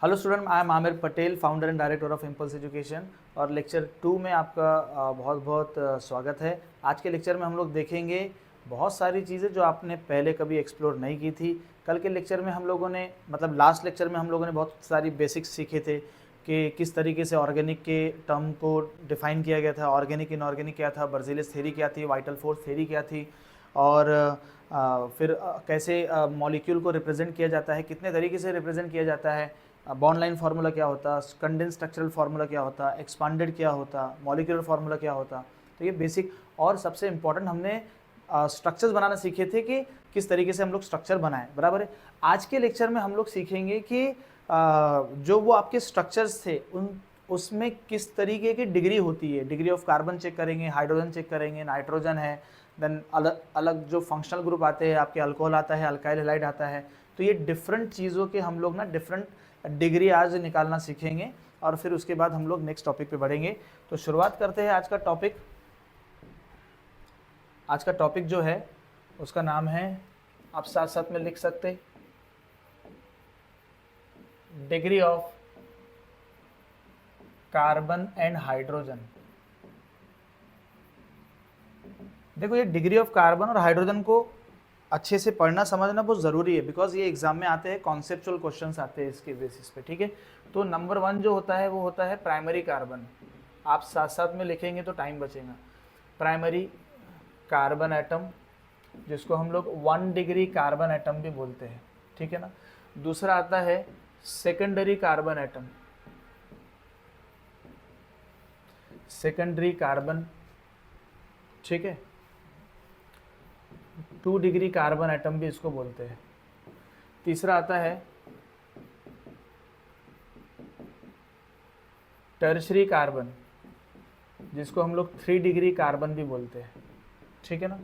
Hello student, I am Aamir Patel, founder and director of impulse education. और lecture 2 में आपका बहुत बहुत स्वागत है। आज के लेक्चर में हम लोग देखेंगे बहुत सारी चीज़ें जो आपने पहले कभी एक्सप्लोर नहीं की थी। कल के लेक्चर में हम लोगों ने लास्ट लेक्चर में हम लोगों ने बहुत सारी बेसिक्स सीखे थे कि किस तरीके से ऑर्गेनिक के टर्म को डिफ़ाइन किया गया था, ऑर्गेनिक इनऑर्गेनिक क्या था, बर्ज़ेलिस थ्योरी क्या थी, वाइटल फोर्स थ्योरी क्या थी, और फिर कैसे मॉलिक्यूल को रिप्रेजेंट किया जाता है, कितने तरीके से रिप्रेजेंट किया जाता है, बॉन्ड लाइन फार्मूला क्या होता, कंडेंस स्ट्रक्चरल फार्मूला क्या होता, एक्सपांडेड क्या होता, मॉलिक्यूलर फार्मूला क्या होता। तो ये बेसिक और सबसे इम्पॉर्टेंट हमने स्ट्रक्चर्स बनाना सीखे थे कि किस तरीके से हम लोग स्ट्रक्चर बनाएं, बराबर है। आज के लेक्चर में हम लोग सीखेंगे कि जो वो आपके स्ट्रक्चर्स थे उसमें किस तरीके की डिग्री होती है। डिग्री ऑफ कार्बन चेक करेंगे, हाइड्रोजन चेक करेंगे, नाइट्रोजन है, देन अलग अलग जो फंक्शनल ग्रुप आते हैं, आपके अल्कोहल आता है, अल्काइल हैलाइड आता है। तो ये डिफरेंट चीज़ों के हम लोग ना डिफरेंट डिग्री आज निकालना सीखेंगे और फिर उसके बाद हम लोग नेक्स्ट टॉपिक पे बढ़ेंगे। तो शुरुआत करते हैं आज का टॉपिक। आज का टॉपिक जो है उसका नाम है, आप साथ साथ में लिख सकते, degree of carbon and hydrogen. देखो, ये डिग्री ऑफ कार्बन और हाइड्रोजन को अच्छे से पढ़ना समझना बहुत ज़रूरी है, बिकॉज ये एग्जाम में आते हैं, कॉन्सेप्चुअल क्वेश्चंस आते हैं इसके बेसिस पे, ठीक है। तो नंबर 1 जो होता है वो होता है प्राइमरी कार्बन। आप साथ साथ में लिखेंगे तो टाइम बचेगा। प्राइमरी कार्बन एटम, जिसको हम लोग 1 डिग्री कार्बन एटम भी बोलते हैं, ठीक है ना। दूसरा आता है secondary carbon atom, secondary carbon, ठीक है। 2 डिग्री कार्बन एटम भी इसको बोलते हैं। तीसरा आता है टर्शरी कार्बन, जिसको हम लोग 3 डिग्री कार्बन भी बोलते हैं, ठीक है ना।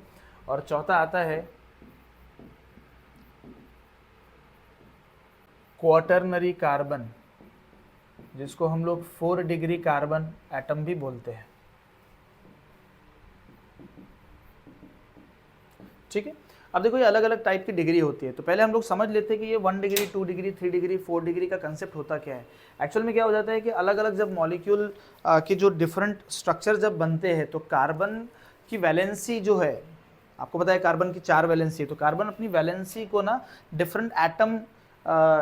और चौथा आता है क्वाटरनरी कार्बन, जिसको हम लोग 4 डिग्री कार्बन एटम भी बोलते हैं, ठीक है। अब देखो, ये अलग अलग टाइप की डिग्री होती है। तो पहले हम लोग समझ लेते हैं कि ये 1 डिग्री, 2 डिग्री, 3 डिग्री, 4 डिग्री का कंसेप्ट होता क्या है। एक्चुअल में क्या हो जाता है कि अलग अलग जब मॉलिक्यूल के जो डिफरेंट स्ट्रक्चर जब बनते हैं तो कार्बन की वैलेंसी जो है, आपको पता है कार्बन की 4 वैलेंसी है। तो कार्बन अपनी वैलेंसी को ना डिफरेंट एटम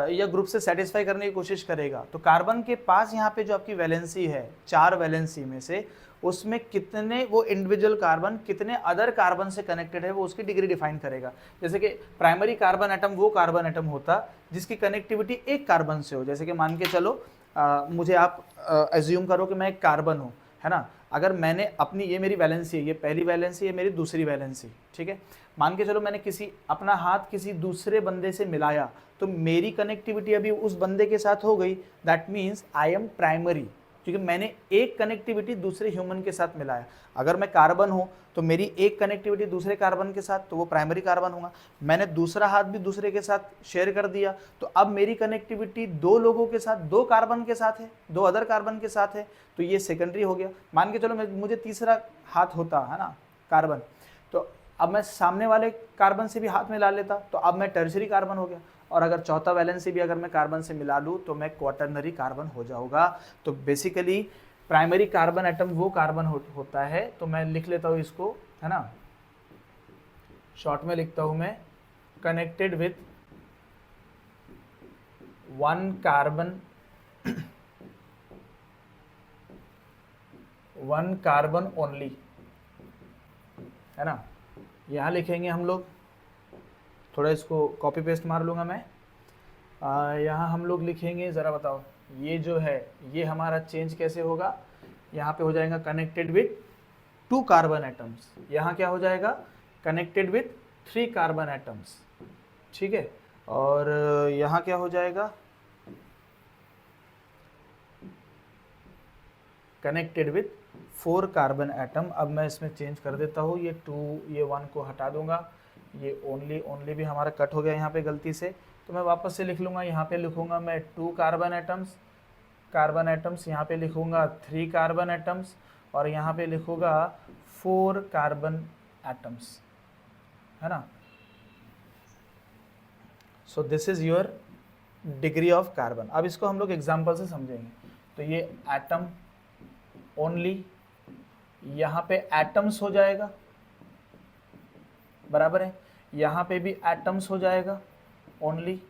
या ग्रुप से सेटिस्फाई करने की कोशिश करेगा। तो कार्बन के पास यहाँ पे जो आपकी वैलेंसी है, 4 वैलेंसी में से उसमें कितने वो इंडिविजुअल कार्बन कितने अदर कार्बन से कनेक्टेड है, वो उसकी डिग्री डिफाइन करेगा। जैसे कि प्राइमरी कार्बन एटम वो कार्बन एटम होता जिसकी कनेक्टिविटी एक कार्बन से हो। जैसे कि मान के चलो, मुझे आप एज्यूम करो कि मैं एक कार्बन हूँ, है ना। अगर मैंने अपनी, ये मेरी वैलेंसी है, ये पहली वैलेंसी है, मेरी दूसरी वैलेंसी, ठीक है। मान के चलो मैंने अपना हाथ किसी दूसरे बंदे से मिलाया, तो मेरी कनेक्टिविटी अभी उस बंदे के साथ हो गई। That means I am primary, क्योंकि मैंने एक कनेक्टिविटी दूसरे ह्यूमन के साथ मिलाया। अगर मैं कार्बन हूं तो मेरी एक कनेक्टिविटी दूसरे कार्बन के साथ, तो वो प्राइमरी कार्बन होगा। मैंने दूसरा हाथ भी दूसरे के साथ शेयर कर दिया, तो अब मेरी कनेक्टिविटी 2 लोगों के साथ, 2 कार्बन के साथ है, 2 अदर कार्बन के साथ है, तो ये सेकेंडरी हो गया। मान के चलो मुझे तीसरा हाथ होता है ना, कार्बन, तो अब मैं सामने वाले कार्बन से भी हाथ मिला लेता, तो अब मैं टर्शरी कार्बन हो गया। और अगर चौथा वैलेंसी भी अगर मैं कार्बन से मिला लूँ तो मैं क्वाटरनरी कार्बन हो जाऊंगा। तो बेसिकली प्राइमरी कार्बन एटम वो कार्बन होता है। तो मैं लिख लेता हूँ इसको, है ना, शॉर्ट में लिखता हूँ मैं, connected with 1 carbon, 1 carbon only, है ना। यहाँ लिखेंगे हम लोग, थोड़ा इसको कॉपी पेस्ट मार लूँगा मैं। यहाँ हम लोग लिखेंगे, ज़रा बताओ, ये जो है ये हमारा चेंज कैसे होगा। यहाँ पे हो जाएगा कनेक्टेड विथ 2 कार्बन एटम्स, यहाँ क्या हो जाएगा, कनेक्टेड विथ 3 कार्बन एटम्स, ठीक है। और यहाँ क्या हो जाएगा, कनेक्टेड विथ 4 कार्बन एटम। अब मैं इसमें चेंज कर देता हूँ, ये 2, ये 1 को हटा दूंगा, ये ओनली भी हमारा कट हो गया यहाँ पे गलती से। तो मैं वापस से लिख लूँगा, यहाँ पे लिखूँगा मैं 2 कार्बन एटम्स, यहाँ पे लिखूँगा 3 कार्बन एटम्स, और यहाँ पे लिखूँगा 4 कार्बन एटम्स, है ना। So this is your degree of carbon. अब इसको हम लोग एग्जाम्पल से समझेंगे। तो ये एटम ओनली, यहाँ पे एटम्स हो जाएगा, बराबर है, यहाँ पे भी एटम्स हो जाएगा ओनली,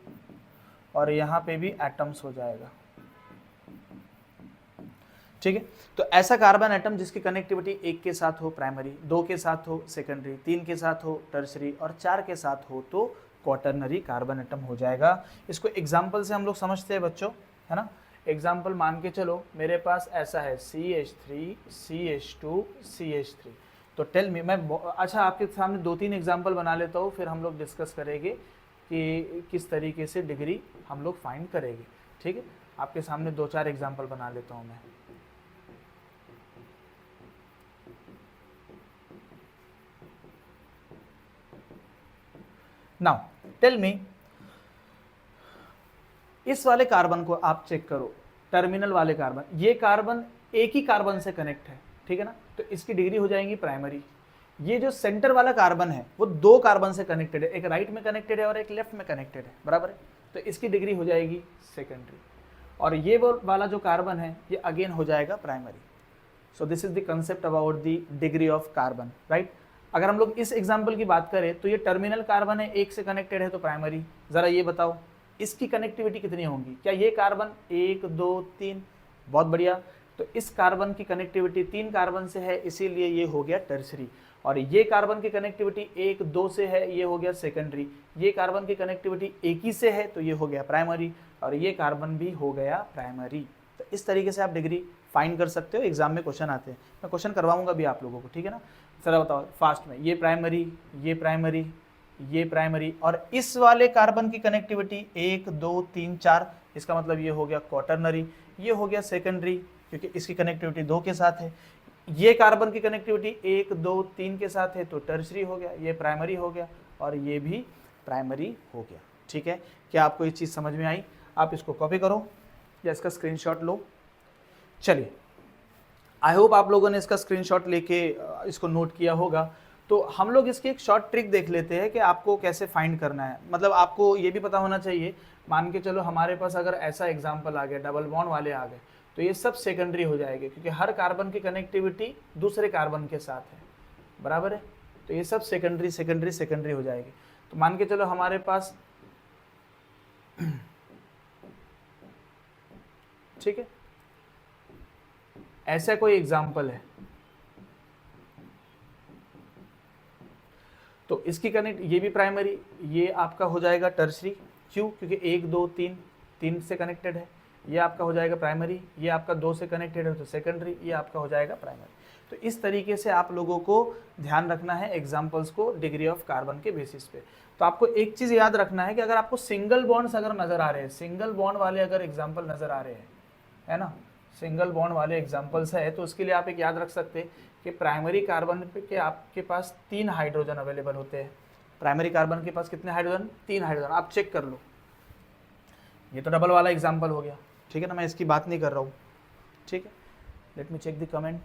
और यहाँ पे भी एटम्स हो जाएगा। ठीक है, तो ऐसा कार्बन एटम जिसकी कनेक्टिविटी 1 के साथ हो प्राइमरी, 2 के साथ हो सेकेंडरी, 3 के साथ हो टर्सरी और 4 के साथ हो तो क्वाटरनरी कार्बन एटम हो जाएगा। इसको एग्जाम्पल से हम लोग समझते हैं बच्चों, है ना। एग्जाम्पल मान के चलो, मेरे पास ऐसा है CH3 CH2 CH3। तो टेल मी, मैं अच्छा आपके सामने 2-3 एग्जाम्पल बना लेता हूँ, फिर हम लोग डिस्कस करेंगे कि किस तरीके से डिग्री हम लोग फाइंड करेंगे। ठीक है, आपके सामने 2-4 एग्जाम्पल बना लेता हूँ मैं। नाउ टेल मी, इस वाले कार्बन को आप चेक करो, टर्मिनल वाले कार्बन, ये कार्बन एक ही कार्बन से कनेक्ट है, ठीक है ना, तो इसकी डिग्री हो जाएगी प्राइमरी। ये जो सेंटर वाला कार्बन है वो 2 कार्बन से कनेक्टेड है, एक राइट में कनेक्टेड है और एक लेफ्ट में कनेक्टेड है, बराबर है, तो इसकी डिग्री हो जाएगी सेकेंडरी। और ये वो वाला जो कार्बन है ये अगेन हो जाएगा primary. So this is the concept about the degree of carbon, right. अगर हम लोग इस एग्जाम्पल की बात करें तो ये टर्मिनल कार्बन है, एक से कनेक्टेड है तो प्राइमरी। जरा ये बताओ इसकी कनेक्टिविटी कितनी होंगी, क्या ये कार्बन 1 2 3, बहुत बढ़िया, तो इस कार्बन की कनेक्टिविटी 3 कार्बन से है, इसीलिए ये हो गया टर्सरी। और ये कार्बन की कनेक्टिविटी 1 2 से है, ये हो गया सेकेंडरी। ये कार्बन की कनेक्टिविटी 1 ही से है तो ये हो गया प्राइमरी, और ये कार्बन भी हो गया प्राइमरी। तो इस तरीके से आप डिग्री फाइंड कर सकते हो, एग्जाम में क्वेश्चन आते हैं, मैं क्वेश्चन करवाऊंगा भी आप लोगों को, ठीक है ना। जरा बताओ फास्ट में, ये प्राइमरी, ये प्राइमरी, ये प्राइमरी, और इस वाले कार्बन की कनेक्टिविटी 1 2 3 4, इसका मतलब ये हो गया क्वाटरनरी, ये हो गया सेकेंडरी क्योंकि इसकी कनेक्टिविटी 2 के साथ है। ये कार्बन की कनेक्टिविटी 1 2 3 के साथ है तो टर्सरी हो गया, ये प्राइमरी हो गया, और ये भी प्राइमरी हो गया। ठीक है, क्या आपको ये चीज़ समझ में आई? आप इसको कॉपी करो या इसका स्क्रीनशॉट लो। चलिए, आई होप आप लोगों ने इसका स्क्रीनशॉट लेके इसको नोट किया होगा। तो हम लोग इसकी एक शॉर्ट ट्रिक देख लेते हैं कि आपको कैसे फाइंड करना है। मतलब आपको ये भी पता होना चाहिए, मान के चलो हमारे पास अगर ऐसा एग्जांपल आ गया, डबल बॉन्ड वाले आ गए, तो ये सब सेकेंडरी हो जाएंगे क्योंकि हर कार्बन की कनेक्टिविटी दूसरे कार्बन के साथ है, बराबर है, तो ये सब सेकेंडरी सेकेंडरी सेकेंडरी हो जाएगी। तो मान के चलो हमारे पास ठीक है, ऐसा कोई एग्जाम्पल है, तो इसकी कनेक्ट, ये भी प्राइमरी, ये आपका हो जाएगा टर्सरी, क्यों? क्योंकि 1 2 3 से कनेक्टेड है, ये आपका हो जाएगा प्राइमरी, ये आपका 2 से कनेक्टेड है तो सेकेंडरी, ये आपका हो जाएगा प्राइमरी। तो इस तरीके से आप लोगों को ध्यान रखना है एग्जाम्पल्स को डिग्री ऑफ कार्बन के बेसिस पे। तो आपको एक चीज़ याद रखना है कि अगर आपको सिंगल बॉन्ड्स अगर नज़र आ रहे हैं, सिंगल बॉन्ड वाले अगर एग्जाम्पल नज़र आ रहे हैं, है ना, सिंगल बॉन्ड वाले एग्जाम्पल्स है, तो उसके लिए आप एक याद रख सकते हैं कि प्राइमरी कार्बन पे के आपके पास 3 हाइड्रोजन अवेलेबल होते हैं। प्राइमरी कार्बन के पास कितने हाइड्रोजन? 3 हाइड्रोजन, आप चेक कर लो। ये तो डबल वाला एग्जाम्पल हो गया, ठीक है ना, मैं इसकी बात नहीं कर रहा हूँ, ठीक है। Let me check the comment,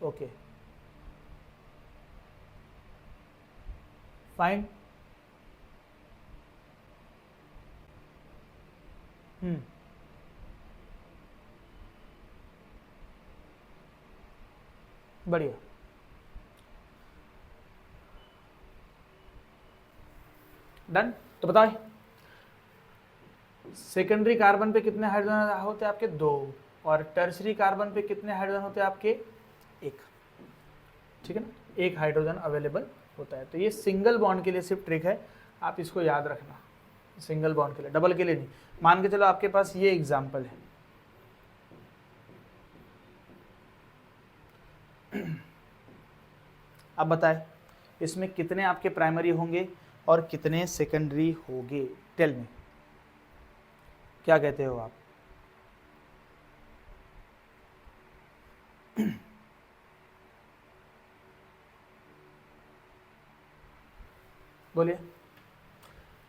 okay fine. बढ़िया, डन। तो बताओ सेकेंडरी कार्बन पे कितने हाइड्रोजन होते हैं आपके? 2, और टर्सरी कार्बन पे कितने हाइड्रोजन होते हैं आपके? 1, ठीक है ना, 1 हाइड्रोजन अवेलेबल होता है। तो ये सिंगल बॉन्ड के लिए सिर्फ ट्रिक है, आप इसको याद रखना, सिंगल बॉन्ड के लिए, डबल के लिए नहीं। मान के चलो आपके पास ये एग्जाम्पल है, अब बताएं इसमें कितने आपके प्राइमरी होंगे और कितने सेकेंडरी होंगे? टेल मी, क्या कहते हो आप? बोलिए।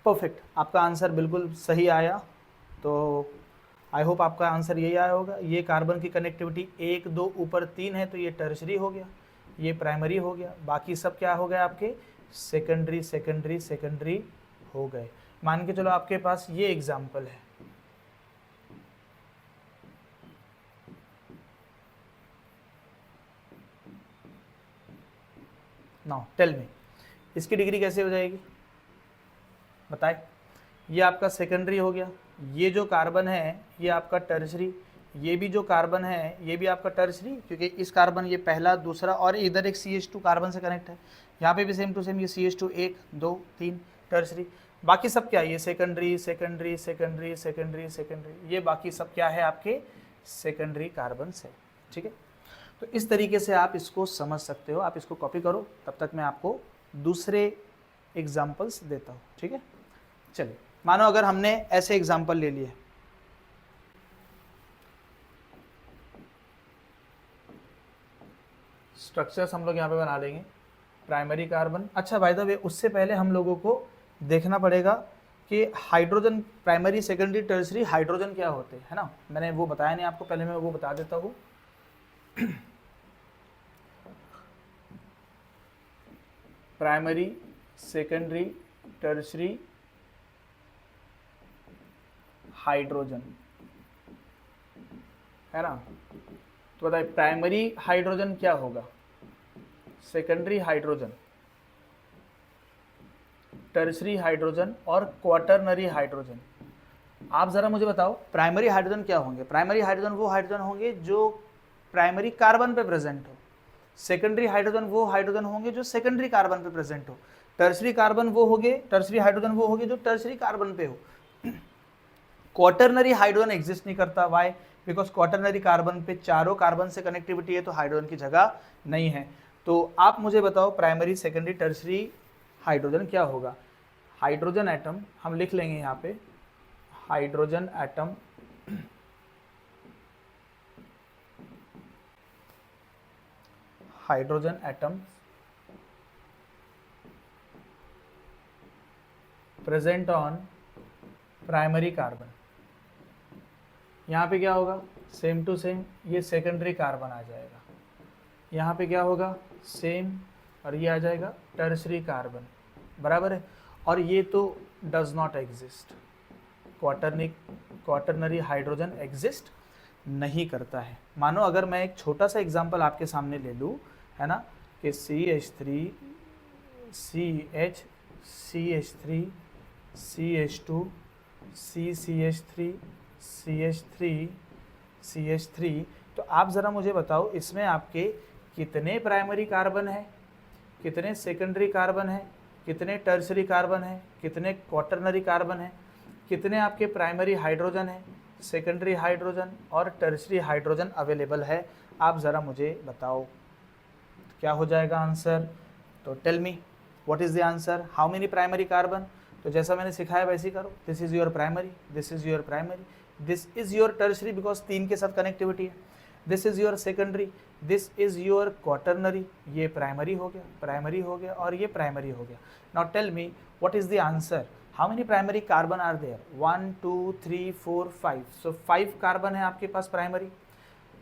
परफेक्ट, आपका आंसर बिल्कुल सही आया। तो आई होप आपका आंसर यही आया होगा। ये कार्बन की कनेक्टिविटी 1 2 ऊपर 3 है तो ये टर्सरी हो गया, ये प्राइमरी हो गया, बाकी सब क्या हो गया आपके? सेकेंडरी सेकेंडरी सेकेंडरी हो गए। मान के चलो आपके पास ये एग्जाम्पल है, नाउ टेल मी इसकी डिग्री कैसे हो जाएगी बताए। ये आपका सेकेंडरी हो गया, ये जो कार्बन है ये आपका टर्शरी, ये भी जो कार्बन है ये भी आपका टर्शरी, क्योंकि इस कार्बन ये पहला दूसरा और इधर एक CH2 कार्बन से कनेक्ट है, यहाँ पे भी सेम टू सेम ये CH2 1 2 3 टर्शरी। बाकी सब क्या है, ये secondary secondary secondary secondary secondary, ये बाकी सब क्या है आपके सेकेंडरी कार्बन से। ठीक है, तो इस तरीके से आप इसको समझ सकते हो, आप इसको कॉपी करो, तब तक मैं आपको दूसरे एग्जाम्पल्स देता हूँ। ठीक है, चलिए मानो अगर हमने ऐसे एग्जाम्पल ले लिए, स्ट्रक्चर्स हम लोग यहाँ पे बना लेंगे, प्राइमरी कार्बन। अच्छा बाय द वे उससे पहले हम लोगों को देखना पड़ेगा कि hydrogen primary secondary tertiary hydrogen क्या होते हैं, है ना, मैंने वो बताया नहीं आपको, पहले मैं वो बता देता हूँ। प्राइमरी सेकेंडरी टर्सरी हाइड्रोजन, है ना, तो बताइए प्राइमरी हाइड्रोजन क्या होगा, सेकेंडरी हाइड्रोजन, टर्सरी हाइड्रोजन और क्वाटरनरी हाइड्रोजन। आप जरा मुझे बताओ प्राइमरी हाइड्रोजन क्या होंगे। प्राइमरी हाइड्रोजन वो हाइड्रोजन होंगे जो प्राइमरी कार्बन पे प्रेजेंट हो, सेकेंडरी हाइड्रोजन वो हाइड्रोजन होंगे जो सेकेंडरी कार्बन पे प्रेजेंट हो, टर्सरी कार्बन वो होंगे, टर्सरी हाइड्रोजन वो होंगे जो टर्सरी कार्बन पे हो। क्वाटरनरी हाइड्रोजन एग्जिस्ट नहीं करता, वाई, बिकॉज क्वाटरनरी कार्बन पे चारों कार्बन से कनेक्टिविटी है, तो हाइड्रोजन की जगह नहीं है। तो आप मुझे बताओ प्राइमरी सेकेंडरी टर्सरी हाइड्रोजन क्या होगा। हाइड्रोजन एटम हम लिख लेंगे यहाँ पे, hydrogen atom hydrogen atom present on primary carbon. यहाँ पे क्या होगा, सेम टू सेम ये सेकेंडरी कार्बन आ जाएगा, यहाँ पे क्या होगा सेम, और ये आ जाएगा टर्सरी कार्बन, बराबर है। और ये तो does not exist, quaternary hydrogen exist नहीं करता है। मानो अगर मैं एक छोटा सा एग्जांपल आपके सामने ले लूँ, है ना, कि CH3 CH CH3 CH2 CCH3 CH3 CH3, तो आप ज़रा मुझे बताओ इसमें आपके कितने प्राइमरी कार्बन है, कितने सेकेंडरी कार्बन है, कितने टर्सरी कार्बन है, कितने क्वाटरनरी कार्बन है, कितने आपके प्राइमरी हाइड्रोजन है, सेकेंडरी हाइड्रोजन और टर्सरी हाइड्रोजन अवेलेबल है। आप ज़रा मुझे बताओ क्या हो जाएगा आंसर। तो tell me what is the answer, how many primary carbon. तो जैसा मैंने सिखाया वैसे ही करो, this is your primary, this is your primary, this is your tertiary because 3 के साथ कनेक्टिविटी है, this is your secondary, this is your quaternary, ये प्राइमरी हो गया, प्राइमरी हो गया और ये प्राइमरी हो गया। Now tell me what is the answer, how many primary carbon are there, 1 2 3 4 5, so 5 carbon है आपके पास primary.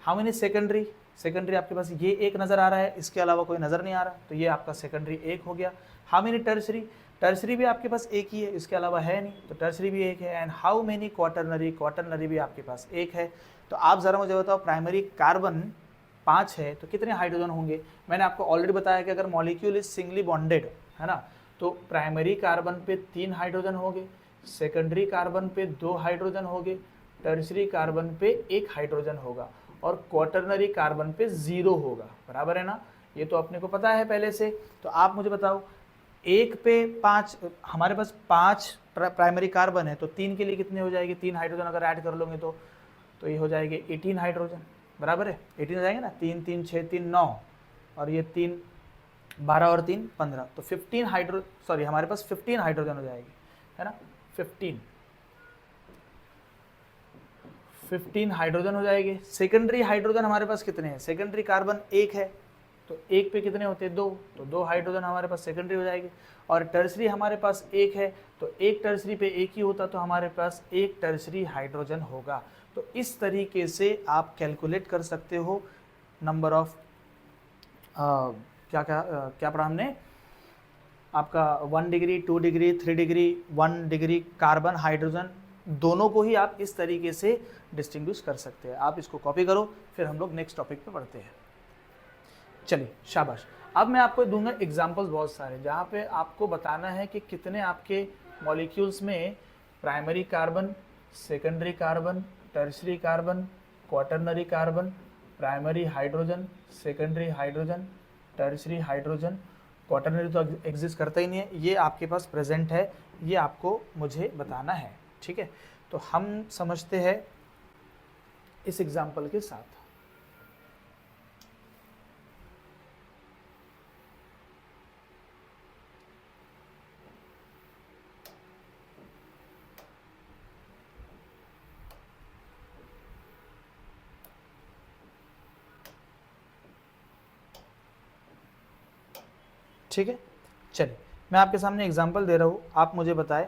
How many secondary, secondary आपके पास ये एक नज़र आ रहा है, इसके अलावा कोई नज़र नहीं आ रहा, तो ये आपका सेकेंडरी एक हो गया। हाउ मेनी टर्सरी, टर्सरी भी आपके पास एक ही है, इसके अलावा है नहीं, तो टर्सरी भी एक है। And how many quaternary, quaternary भी आपके पास एक है। तो आप ज़रा मुझे बताओ प्राइमरी कार्बन 5 है तो कितने हाइड्रोजन होंगे। मैंने आपको ऑलरेडी बताया कि अगर मॉलिक्यूल इज सिंगली बॉन्डेड, है ना, तो प्राइमरी कार्बन पे 3 हाइड्रोजन होंगे, सेकेंडरी कार्बन पे 2 हाइड्रोजन होंगे, टर्सरी कार्बन पे 1 हाइड्रोजन होगा और क्वाटरनरी कार्बन पे 0 होगा, बराबर है ना, ये तो अपने को पता है पहले से। तो आप मुझे बताओ 1 पे 5, हमारे पास 5 प्राइमरी कार्बन है तो 3 के लिए कितने हो जाएंगे, 3 हाइड्रोजन अगर ऐड कर लोगे तो ये हो जाएंगे 18 हाइड्रोजन, बराबर है, 18 हो जाएंगे ना, 3 3 6 3 9 और ये 3 12 और 3 15, तो 15 हमारे पास 15 हाइड्रोजन हो जाएगी, है ना, 15 हाइड्रोजन हो जाएंगे। सेकेंडरी हाइड्रोजन हमारे पास कितने हैं, सेकेंडरी कार्बन 1 है तो 1 पे कितने होते हैं 2, तो 2 हाइड्रोजन हमारे पास सेकेंडरी हो जाएगी। और टर्सरी हमारे पास 1 है तो 1 टर्सरी पे 1 ही होता तो हमारे पास 1 टर्सरी हाइड्रोजन होगा। तो इस तरीके से आप कैलकुलेट कर सकते हो नंबर ऑफ क्या पढ़ा हमने, आपका 1 degree 2 degree 3 degree 1 degree carbon hydrogen दोनों को ही आप इस तरीके से डिस्टिंग्विश कर सकते हैं। आप इसको कॉपी करो, फिर हम लोग नेक्स्ट टॉपिक पे बढ़ते हैं। चलिए शाबाश। अब मैं आपको दूंगा एग्जांपल्स बहुत सारे, जहाँ पे आपको बताना है कि कितने आपके मॉलिक्यूल्स में primary carbon, secondary carbon, tertiary carbon, quaternary carbon, primary hydrogen, secondary hydrogen, tertiary hydrogen, quaternary तो एग्जिस्ट करता ही नहीं है, ये आपके पास प्रेजेंट है, ये आपको मुझे बताना है। ठीक है, तो हम समझते हैं इस एग्जाम्पल के साथ। ठीक है, चलिए मैं आपके सामने एग्जाम्पल दे रहा हूँ, आप मुझे बताएं।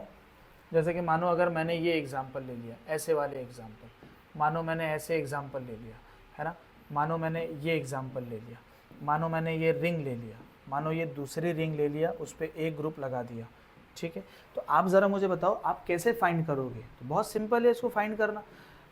जैसे कि मानो अगर मैंने ये एग्जाम्पल ले लिया, ऐसे वाले एग्जाम्पल, मानो मैंने ऐसे एग्जाम्पल ले लिया, है ना, मानो मैंने ये एग्जाम्पल ले लिया, मानो मैंने ये रिंग ले लिया, मानो ये दूसरी रिंग ले लिया, उस पर एक ग्रुप लगा दिया। ठीक है, तो आप ज़रा मुझे बताओ आप कैसे फाइंड करोगे। तो बहुत सिंपल है इसको फाइंड करना।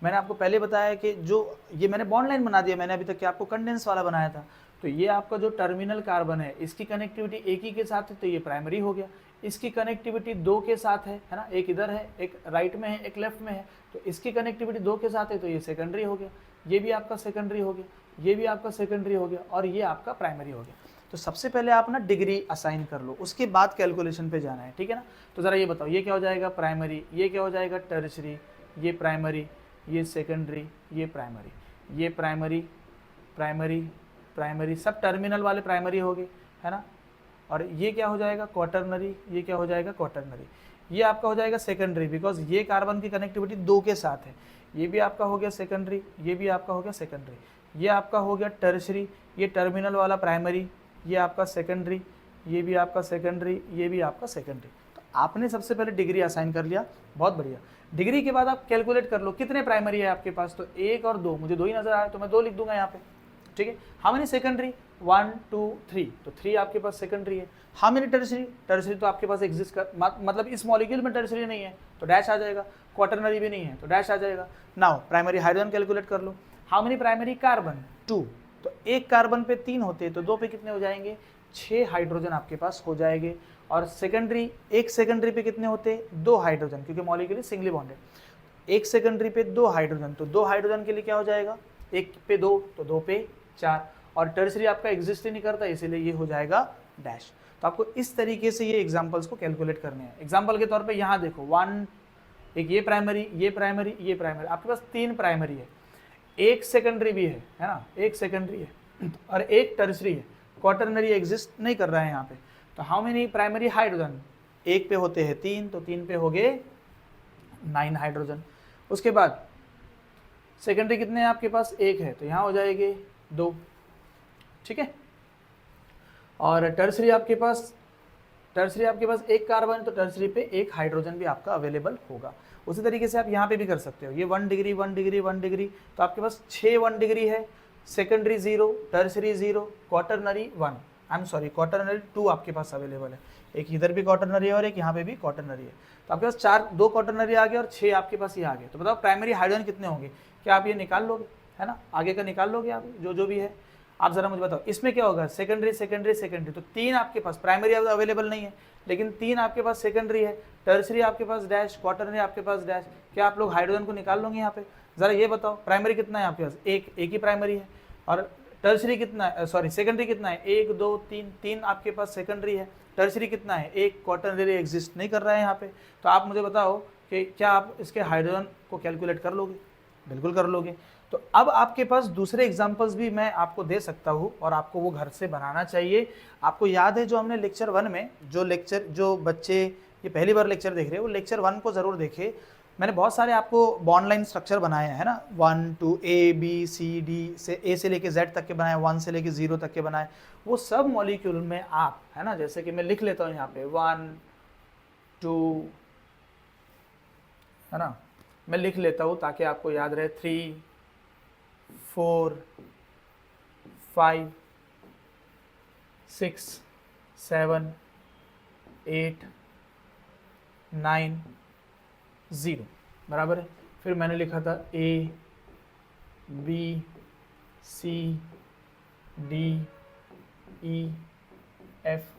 मैंने आपको पहले बताया कि जो ये मैंने बॉन्ड लाइन बना दिया, मैंने अभी तक क्या आपको कंडेंस वाला बनाया था। तो ये आपका जो टर्मिनल कार्बन है, इसकी कनेक्टिविटी एक ही के साथ है, तो ये प्राइमरी हो गया। इसकी कनेक्टिविटी दो के साथ है ना, एक इधर है, एक राइट में है, एक लेफ्ट में है, तो इसकी कनेक्टिविटी दो के साथ है, तो ये सेकेंडरी हो गया। ये भी आपका सेकेंडरी हो गया, ये भी आपका सेकेंडरी हो गया, और ये आपका प्राइमरी हो गया। तो सबसे पहले आप ना डिग्री असाइन कर लो, उसके बाद कैलकुलेशन पे जाना है। ठीक है ना, तो ज़रा ये बताओ, ये क्या हो जाएगा प्राइमरी, ये क्या हो जाएगा टर्शरी, ये प्राइमरी, ये सेकेंडरी, ये प्राइमरी, ये प्राइमरी, प्राइमरी, प्राइमरी, सब टर्मिनल वाले प्राइमरी हो गए, है ना। और ये क्या हो जाएगा क्वाटरनरी, ये क्या हो जाएगा क्वाटरनरी, ये आपका हो जाएगा सेकेंडरी, बिकॉज ये कार्बन की कनेक्टिविटी दो के साथ है। ये भी आपका हो गया सेकेंडरी, ये भी आपका हो गया सेकेंडरी, ये आपका हो गया टर्शरी, ये टर्मिनल वाला प्राइमरी, ये आपका सेकेंडरी, ये भी आपका सेकेंडरी, ये भी आपका सेकेंडरी। तो आपने सबसे पहले डिग्री असाइन कर लिया, बहुत बढ़िया। डिग्री के बाद आप कैलकुलेट कर लो कितने प्राइमरी है आपके पास, तो एक और दो, मुझे दो ही नजर आ रहा है तो मैं दो लिख दूंगा यहाँ पे। ठीक है, हाउ मेनी सेकेंडरी 1 2 3, तो 3 आपके पास सेकेंडरी है। हाउ मेनी टर्शरी, टर्शरी तो आपके पास एग्जिस्ट कर मतलब इस मॉलिक्यूल में टर्शरी नहीं है तो डैश आ जाएगा, क्वाटरनरी भी नहीं है तो डैश आ जाएगा। नाउ प्राइमरी हाइड्रोजन कैलकुलेट कर लो, हाउ मेनी प्राइमरी कार्बन 2, तो एक कार्बन पे 3 होते हैं तो दो पे कितने हो जाएंगे 6 हाइड्रोजन आपके पास हो जाएंगे। और सेकेंडरी, एक सेकेंडरी पे कितने होते हैं 2 हाइड्रोजन, क्योंकि मॉलिक्यूल सिंगली बॉन्डेड। एक सेकेंडरी पे 2 हाइड्रोजन, तो 2 हाइड्रोजन के लिए क्या हो जाएगा, एक पे 2 तो 2 पे 4, और टर्शरी आपका एग्जिस्ट ही नहीं करता इसीलिए ये हो जाएगा डैश। तो आपको इस तरीके से ये एग्जांपल्स को कैलकुलेट करने हैं। एग्जांपल के तौर पे यहाँ देखो 1, एक ये प्राइमरी, ये प्राइमरी, ये प्राइमरी, आपके पास 3 प्राइमरी है, एक सेकेंडरी भी है ना, एक सेकेंडरी है और एक टर्शरी है, क्वाटरनरी एग्जिस्ट नहीं कर रहा है यहाँ पे। तो हाउ मेनी प्राइमरी हाइड्रोजन, एक पे होते हैं 3, तो 3 पे हो गए 9 हाइड्रोजन। उसके बाद सेकेंडरी कितने हैं आपके पास, एक है, तो यहाँ हो जाएंगे 2। ठीक है, और टर्शरी आपके पास एक कार्बन है तो टर्शरी पे एक हाइड्रोजन भी आपका अवेलेबल होगा। उसी तरीके से आप यहाँ पे भी कर सकते हो, ये 1 डिग्री 1 डिग्री 1 डिग्री, तो आपके पास 6 1 डिग्री है, secondary 0, tertiary 0, quaternary 1, I am sorry quaternary 2 आपके पास अवेलेबल है, एक इधर भी क्वाटरनरी है और एक यहाँ पे भी क्वाटरनरी है। तो आपके पास 4, 2 क्वाटरनरी आ गए और 6 आपके पास ये आ गए। तो बताओ प्राइमरी हाइड्रोजन कितने होंगे, क्या आप ये निकाल लोगे, है ना, आगे का निकाल लोगे आप, जो भी है आप जरा मुझे बताओ। इसमें क्या होगा सेकेंडरी सेकेंडरी सेकेंडरी, तो 3 आपके पास प्राइमरी अवेलेबल नहीं है लेकिन 3 आपके पास सेकेंडरी है, टर्शरी आपके पास डैश, क्वाटरनरी आपके पास डैश। क्या आप लोग हाइड्रोजन को निकाल लोगे यहाँ पे, जरा ये बताओ। प्राइमरी कितना है आपके पास, एक ही प्राइमरी है, और टर्शरी कितना है, सॉरी सेकेंडरी कितना है, 1 2 3, 3 आपके पास सेकेंडरी है, टर्शरी कितना है, एक, क्वाटरनरी एग्जिस्ट नहीं कर रहा है यहाँ पे। तो आप मुझे बताओ कि क्या आप इसके हाइड्रोजन को कैलकुलेट कर लोगे, बिल्कुल कर लोगे। तो अब आपके पास दूसरे एग्जांपल्स भी मैं आपको दे सकता हूँ और आपको वो घर से बनाना चाहिए। आपको याद है जो हमने लेक्चर 1 में जो बच्चे ये पहली बार लेक्चर देख रहे हैं वो लेक्चर 1 को ज़रूर देखे। मैंने बहुत सारे आपको बॉन्ड लाइन स्ट्रक्चर बनाए हैं ना, 1 2 A B C D से A से लेके Z तक के बनाए, 1 से लेके 0 तक के बनाए। वो सब मॉलिक्यूल में आप, है ना, जैसे कि मैं लिख लेता हूँ यहाँ पे 1 2, है ना, मैं लिख लेता हूँ ताकि आपको याद रहे, 3 4 5 6 7 8 9 0 बराबर है। फिर मैंने लिखा था A B C D E F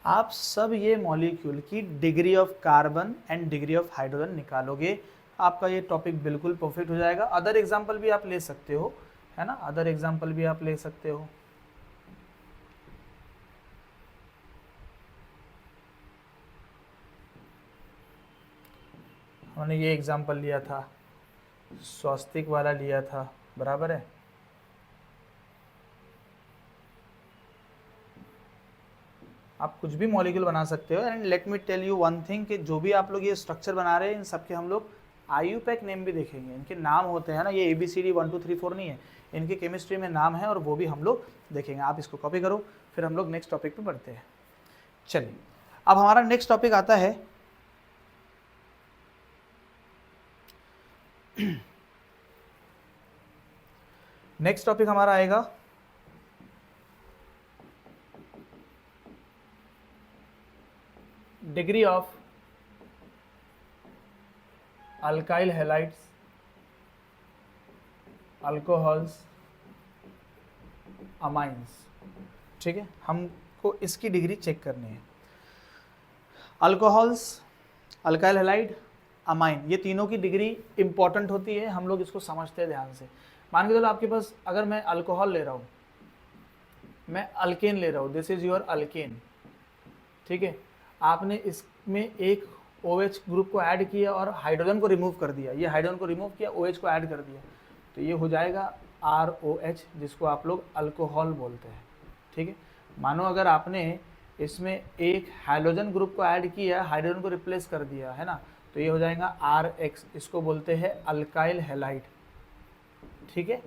आप सब ये मॉलिक्यूल की degree of carbon and degree of hydrogen निकालोगे, आपका ये टॉपिक बिल्कुल परफेक्ट हो जाएगा। अदर एग्जाम्पल भी आप ले सकते हो, है ना, अदर एग्जाम्पल भी आप ले सकते हो। हमने ये एग्जाम्पल लिया था, स्वास्तिक वाला लिया था, बराबर है। आप कुछ भी मॉलिक्यूल बना सकते हो। And let me tell you one thing कि जो भी आप लोग ये स्ट्रक्चर बना रहे हैं, इन सबके हम लोग IUPAC नेम भी देखेंगे। इनके नाम होते हैं ना, ये ABCD 1 2 3 4 नहीं है, इनके केमिस्ट्री में नाम है और वो भी हम लोग देखेंगे। आप इसको कॉपी करो, फिर हम लोग नेक्स्ट टॉपिक पे बढ़ते हैं। चलिए, अब हमारा नेक्स्ट टॉपिक आता है नेक्स्ट टॉपिक हमारा आएगा degree of alkyl halides, alcohols, amines. ठीक है, हमको इसकी डिग्री चेक करनी है। अल्कोहल्स, अल्काइल हैलाइड, अमाइन, ये तीनों की डिग्री इंपॉर्टेंट होती है, हम लोग इसको समझते हैं ध्यान से। मान के चलो आपके पास अगर मैं अल्कोहल ले रहा हूँ, मैं अल्केन ले रहा हूँ, दिस इज योर अल्केन, ठीक है। आपने इसमें एक OH ग्रुप को ऐड किया और हाइड्रोजन को रिमूव कर दिया, ये हाइड्रोजन को रिमूव किया, OH को ऐड कर दिया, तो ये हो जाएगा ROH, जिसको आप लोग अल्कोहल बोलते हैं। ठीक है, मानो अगर आपने इसमें एक हाइड्रोजन ग्रुप को ऐड किया, हाइड्रोजन को रिप्लेस कर दिया, है ना, तो ये हो जाएगा RH, इसको बोलते हैं अल्काइल हैलाइड। ठीक है,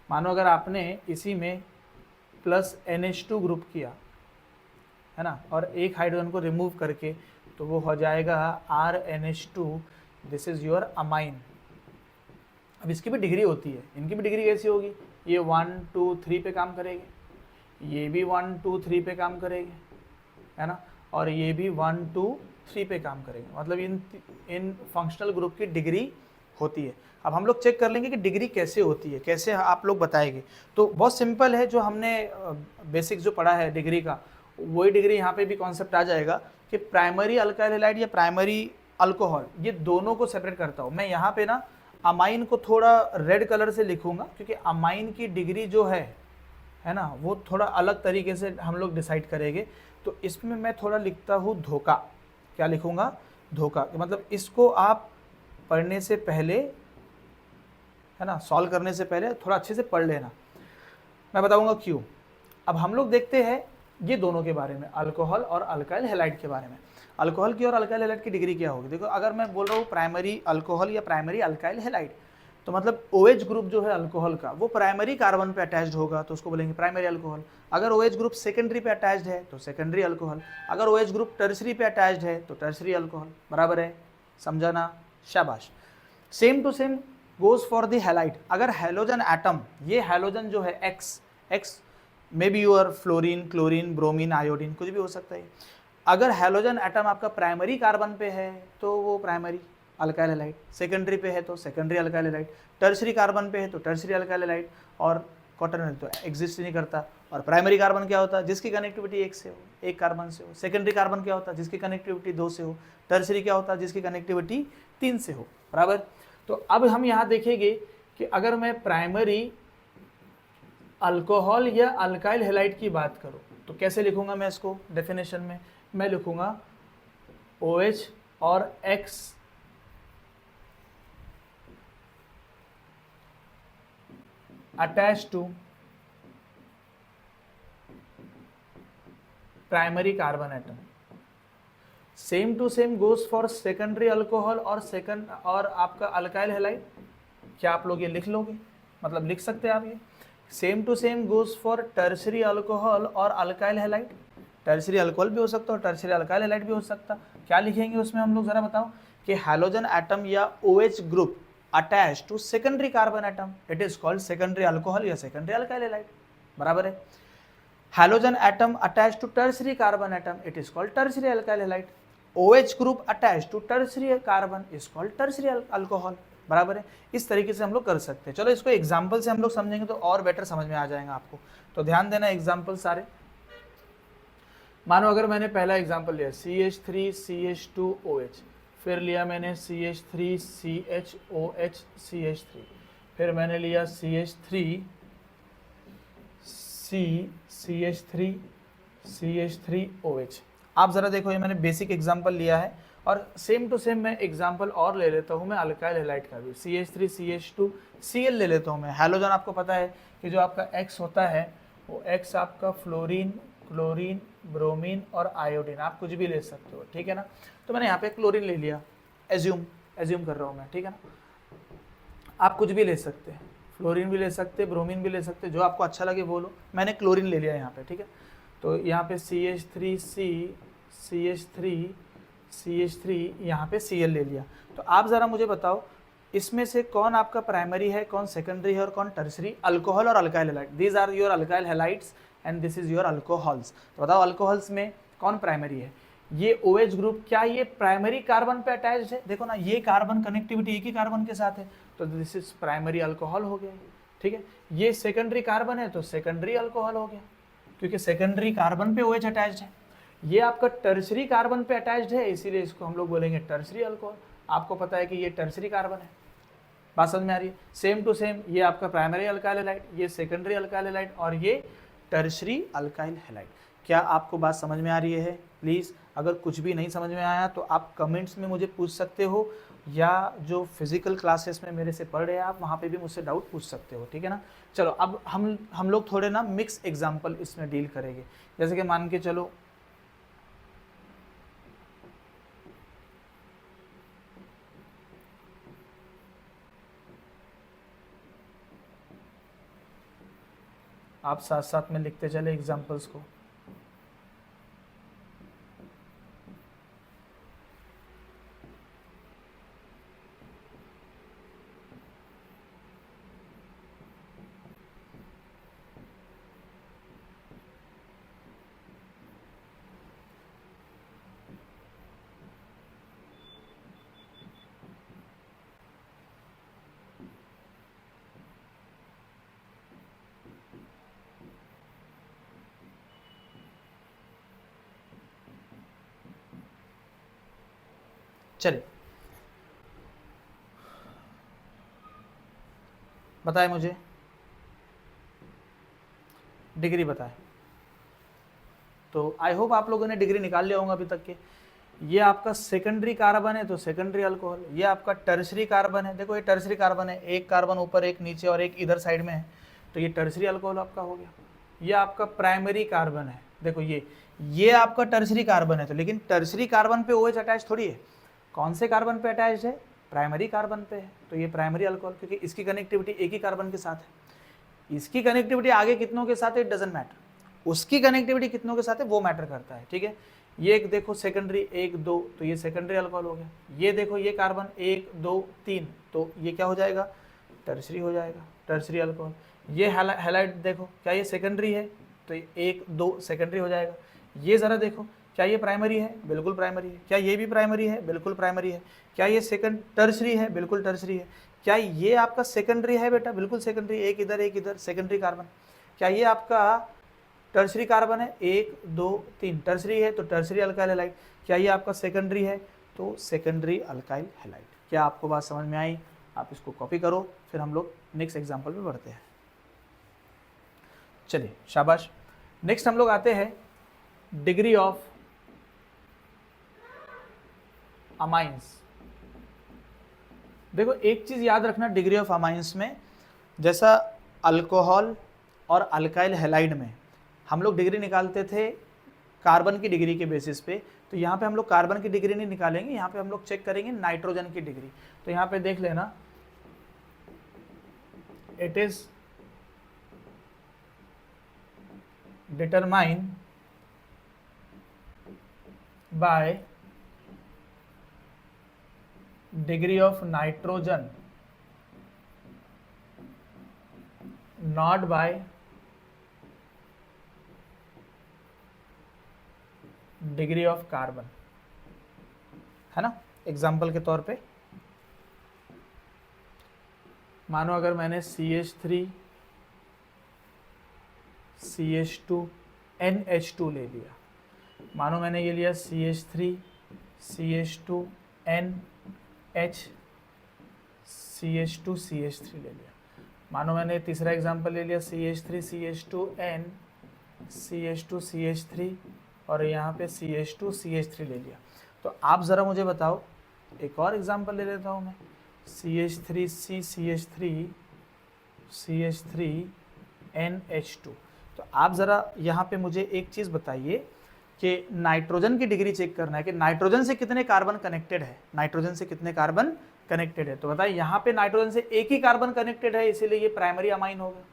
मानो अगर आपने इसी में प्लस NH2 ग्रुप किया, है ना, और एक हाइड्रोजन को रिमूव करके, तो वो हो जाएगा RNH2, this is your amine. अब इसकी भी डिग्री होती है, इनकी भी डिग्री कैसी होगी, ये 1 2 3 पे काम करेंगे, ये भी 1 2 3 पे काम करेंगे, है ना, और ये भी 1 2 3 पे काम करेंगे। मतलब इन फंक्शनल ग्रुप की डिग्री होती है। अब हम लोग चेक कर लेंगे कि डिग्री कैसे होती है, कैसे आप लोग बताएंगे। तो बहुत सिंपल है, जो हमने बेसिक जो पढ़ा है डिग्री का, वही डिग्री यहाँ पे भी कॉन्सेप्ट आ जाएगा कि प्राइमरी अल्काइल हैलाइड या प्राइमरी अल्कोहल, ये दोनों को सेपरेट करता हूँ मैं। यहाँ पे ना अमाइन को थोड़ा रेड कलर से लिखूंगा, क्योंकि अमाइन की डिग्री जो है ना, वो थोड़ा अलग तरीके से हम लोग डिसाइड करेंगे। तो इसमें मैं थोड़ा लिखता हूँ धोखा। क्या लिखूंगा, धोखा। मतलब इसको आप पढ़ने से पहले, है ना, सॉल्व करने से पहले थोड़ा अच्छे से पढ़ लेना, मैं बताऊंगा क्यों। अब हम लोग देखते हैं ये दोनों के बारे में, अल्कोहल और अल्काइल हैलाइड के बारे में। अल्कोहल की और अल्काइल हैलाइड की डिग्री क्या होगी। देखो, अगर मैं बोल रहा हूँ प्राइमरी अल्कोहल या प्राइमरी अल्काइल हैलाइड, तो मतलब OH ग्रुप जो है अल्कोहल का, वो प्राइमरी कार्बन पे अटैच्ड होगा, तो उसको बोलेंगे प्राइमरी अल्कोहल। अगर OH ग्रुप सेकेंडरी पे अटैच्ड है तो सेकेंडरी अल्कोहल। अगर OH ग्रुप टर्सरी पे अटैच्ड है तो टर्सरी अल्कोहल। बराबर है, समझाना, शाबाश। Same to same goes for the halide. अगर हैलोजन एटम, ये हैलोजन जो है X may be your fluorine, chlorine, bromine, iodine, कुछ भी हो सकता है। अगर हैलोजन एटम आपका प्राइमरी कार्बन पे है तो वो प्राइमरी अल्काइल हैलाइड, सेकेंडरी पे है तो secondary alkyl halide, tertiary carbon पे है तो टर्सरी अल्काइल हैलाइड, और क्वाटरनरी तो एग्जिस्ट नहीं करता। और प्राइमरी कार्बन क्या होता है, जिसकी कनेक्टिविटी एक से हो, एक कार्बन से हो। सेकेंडरी कार्बन क्या होता है, जिसकी कनेक्टिविटी 2 से हो। टर्सरी क्या होता है, जिसकी कनेक्टिविटी 3 से हो। बराबर। तो अब हम यहाँ देखेंगे कि अगर मैं प्राइमरी अल्कोहल या अल्काइल हैलाइड की बात करूं, तो कैसे लिखूंगा मैं इसको डेफिनेशन में। मैं लिखूंगा OH और X attach to primary carbon atom. Same to same goes for secondary alcohol और आपका अल्काइल हैलाइड। क्या आप लोग ये लिख लोगे, मतलब लिख सकते हैं आप ये? Same to same goes for tertiary alcohol और अल्काइल हैलाइड। टर्शरी अल्कोहल भी हो सकता है और टर्शरी अल्काइल हैलाइड भी हो सकता। क्या लिखेंगे उसमें हम लोग, जरा बताओ? कि हैलोजन एटम या OH group attach to secondary carbon atom, it is called secondary alcohol या सेकेंडरी अल्काइल हैलाइड। बराबर है। Halogen atom attach to tertiary carbon atom, it is called tertiary alkyl halide. OH group attach to tertiary carbon is called tertiary alcohol. बराबर है। इस तरीके से हम लोग कर सकते हैं। चलो इसको एग्जाम्पल से हम लोग समझेंगे तो और बेटर समझ में आ जाएगा आपको। तो ध्यान देना एग्जाम्पल सारे। मानो अगर मैंने पहला एग्जाम्पल लिया CH3CH2OH, फिर लिया मैंने CH3CHOH CH3, फिर मैंने लिया CH3CH3OH। आप ज़रा देखो, ये मैंने बेसिक एग्जाम्पल लिया है और सेम टू सेम मैं एग्जाम्पल और ले लेता हूँ मैं अल्काइल हैलाइड का भी। CH3CH2Cl ले लेता हूँ मैं। हैलोजन आपको पता है कि जो आपका X होता है वो X आपका फ्लोरीन, क्लोरीन, ब्रोमीन और आयोडीन, आप कुछ भी ले सकते हो, ठीक है ना। तो मैंने यहाँ पे क्लोरीन ले लिया, एज्यूम कर रहा हूँ मैं, ठीक है ना। आप कुछ भी ले सकते हैं, फ्लोरीन भी ले सकते, ब्रोमीन भी ले सकते, जो आपको अच्छा लगे वो लो। मैंने क्लोरीन ले लिया यहाँ पे, ठीक है। तो यहाँ पे CH3 यहाँ पे Cl ले लिया। तो आप ज़रा मुझे बताओ इसमें से कौन आपका प्राइमरी है, कौन सेकेंडरी है और कौन टर्सरी? अल्कोहल और alkyl halide, these are your alkyl halides and this is your alcohols. तो बताओ अल्कोहल्स में कौन प्राइमरी है? ये OH ग्रुप, क्या ये प्राइमरी कार्बन पे अटैच्ड है? देखो ना, ये कार्बन कनेक्टिविटी एक ही कार्बन के साथ है, तो दिस इज प्राइमरी अल्कोहल हो गया, ठीक है। ये सेकेंडरी कार्बन है तो सेकेंडरी अल्कोहल हो गया, क्योंकि सेकेंडरी कार्बन पे OH अटैच्ड है। ये आपका टर्सरी कार्बन पे अटैच्ड है, इसीलिए इसको हम लोग बोलेंगे टर्सरी अल्कोहल। आपको पता है कि ये टर्सरी कार्बन है। बात समझ में आ रही है? सेम टू सेम ये आपका प्राइमरी अल्काइल हैलाइड, ये सेकेंडरी अल्काइल हैलाइड और ये टर्शरी अल्काइल हैलाइड। क्या आपको बात समझ में आ रही है? प्लीज़ अगर कुछ भी नहीं समझ में आया तो आप कमेंट्स में मुझे पूछ सकते हो, या जो फिजिकल क्लासेस में मेरे से पढ़ रहे हैं आप वहाँ पे भी मुझसे डाउट पूछ सकते हो, ठीक है ना। चलो अब हम लोग थोड़े ना मिक्स एग्जाम्पल इसमें डील करेंगे। जैसे कि मान के चलो आप साथ साथ में लिखते चले एग्जाम्पल्स को। चलिए बताए मुझे, डिग्री बताए। तो आई होप आप लोगों ने डिग्री निकाल लिया होगा अभी तक के। ये आपका सेकेंडरी कार्बन है तो सेकेंडरी अल्कोहल, ये आपका टर्सरी कार्बन है, देखो ये टर्सरी कार्बन है, एक कार्बन ऊपर एक नीचे और एक इधर साइड में है, तो ये टर्सरी अल्कोहल आपका हो गया। ये आपका प्राइमरी कार्बन है, देखो ये आपका टर्सरी कार्बन है, तो लेकिन टर्सरी कार्बन पे OH अटैच थोड़ी है। कौन से कार्बन पे अटैच है? प्राइमरी कार्बन पे है, तो ये प्राइमरी अल्कोहल, क्योंकि इसकी कनेक्टिविटी एक ही कार्बन के साथ है। इसकी कनेक्टिविटी आगे कितनों के साथ है, इट डजंट मैटर, उसकी कनेक्टिविटी कितनों के साथ है वो मैटर करता है, ठीक है। ये एक देखो सेकेंडरी 1 2, तो ये सेकेंडरी अल्कोहल हो गया। ये देखो ये कार्बन 1 2 3, तो ये क्या हो जाएगा? टर्सरी हो जाएगा, टर्सरी अल्कोहल। ये हैलाइड देखो, क्या ये सेकेंडरी है? तो 1 2 सेकेंडरी हो जाएगा। ये ज़रा देखो, क्या ये प्राइमरी है? बिल्कुल प्राइमरी है। क्या ये भी प्राइमरी है? बिल्कुल प्राइमरी है। क्या ये टर्सरी है? बिल्कुल टर्सरी है। क्या ये आपका सेकेंडरी है बेटा? बिल्कुल सेकेंडरी, एक इधर सेकेंडरी कार्बन। क्या ये आपका टर्सरी कार्बन है? 1 2 3 टर्सरी है तो टर्सरी अल्काइल हैलाइड। क्या ये आपका सेकेंडरी है? तो सेकेंडरी अल्काइल हैलाइड। क्या आपको बात समझ में आई? आप इसको कॉपी करो, फिर हम लोग नेक्स्ट एग्जाम्पल में बढ़ते हैं। चलिए शाबाश। नेक्स्ट हम लोग आते हैं डिग्री ऑफ अमाइंस। देखो एक चीज याद रखना डिग्री ऑफ अमाइंस में, जैसा अल्कोहल और अल्काइल हैलाइड में हम लोग डिग्री निकालते थे कार्बन की डिग्री के बेसिस पे। तो यहाँ पे हम लोग कार्बन की डिग्री नहीं निकालेंगे, यहाँ पे हम लोग चेक करेंगे नाइट्रोजन की डिग्री। तो यहाँ पे देख लेना, it is determine by degree of nitrogen, not bye degree of carbon, है ना। एग्जाम्पल के तौर पे मानो अगर मैंने CH3 CH2 NH2 ले लिया, मानो मैंने ये लिया CH3 CH2 NH CH2 CH3 ले लिया, मानो मैंने तीसरा एग्जांपल ले लिया CH3 CH2 N CH2 CH3 और यहाँ पे CH2 CH3 ले लिया। तो आप ज़रा मुझे बताओ, एक और एग्जांपल ले लेता हूँ मैं, CH3C CH3 CH3 NH2। तो आप ज़रा यहाँ पे मुझे एक चीज़ बताइए कि नाइट्रोजन की डिग्री चेक करना है कि नाइट्रोजन से कितने कार्बन कनेक्टेड है, नाइट्रोजन से कितने कार्बन कनेक्टेड है। तो बताइए यहाँ पे नाइट्रोजन से एक ही कार्बन कनेक्टेड है, इसीलिए ये प्राइमरी अमाइन हो गया।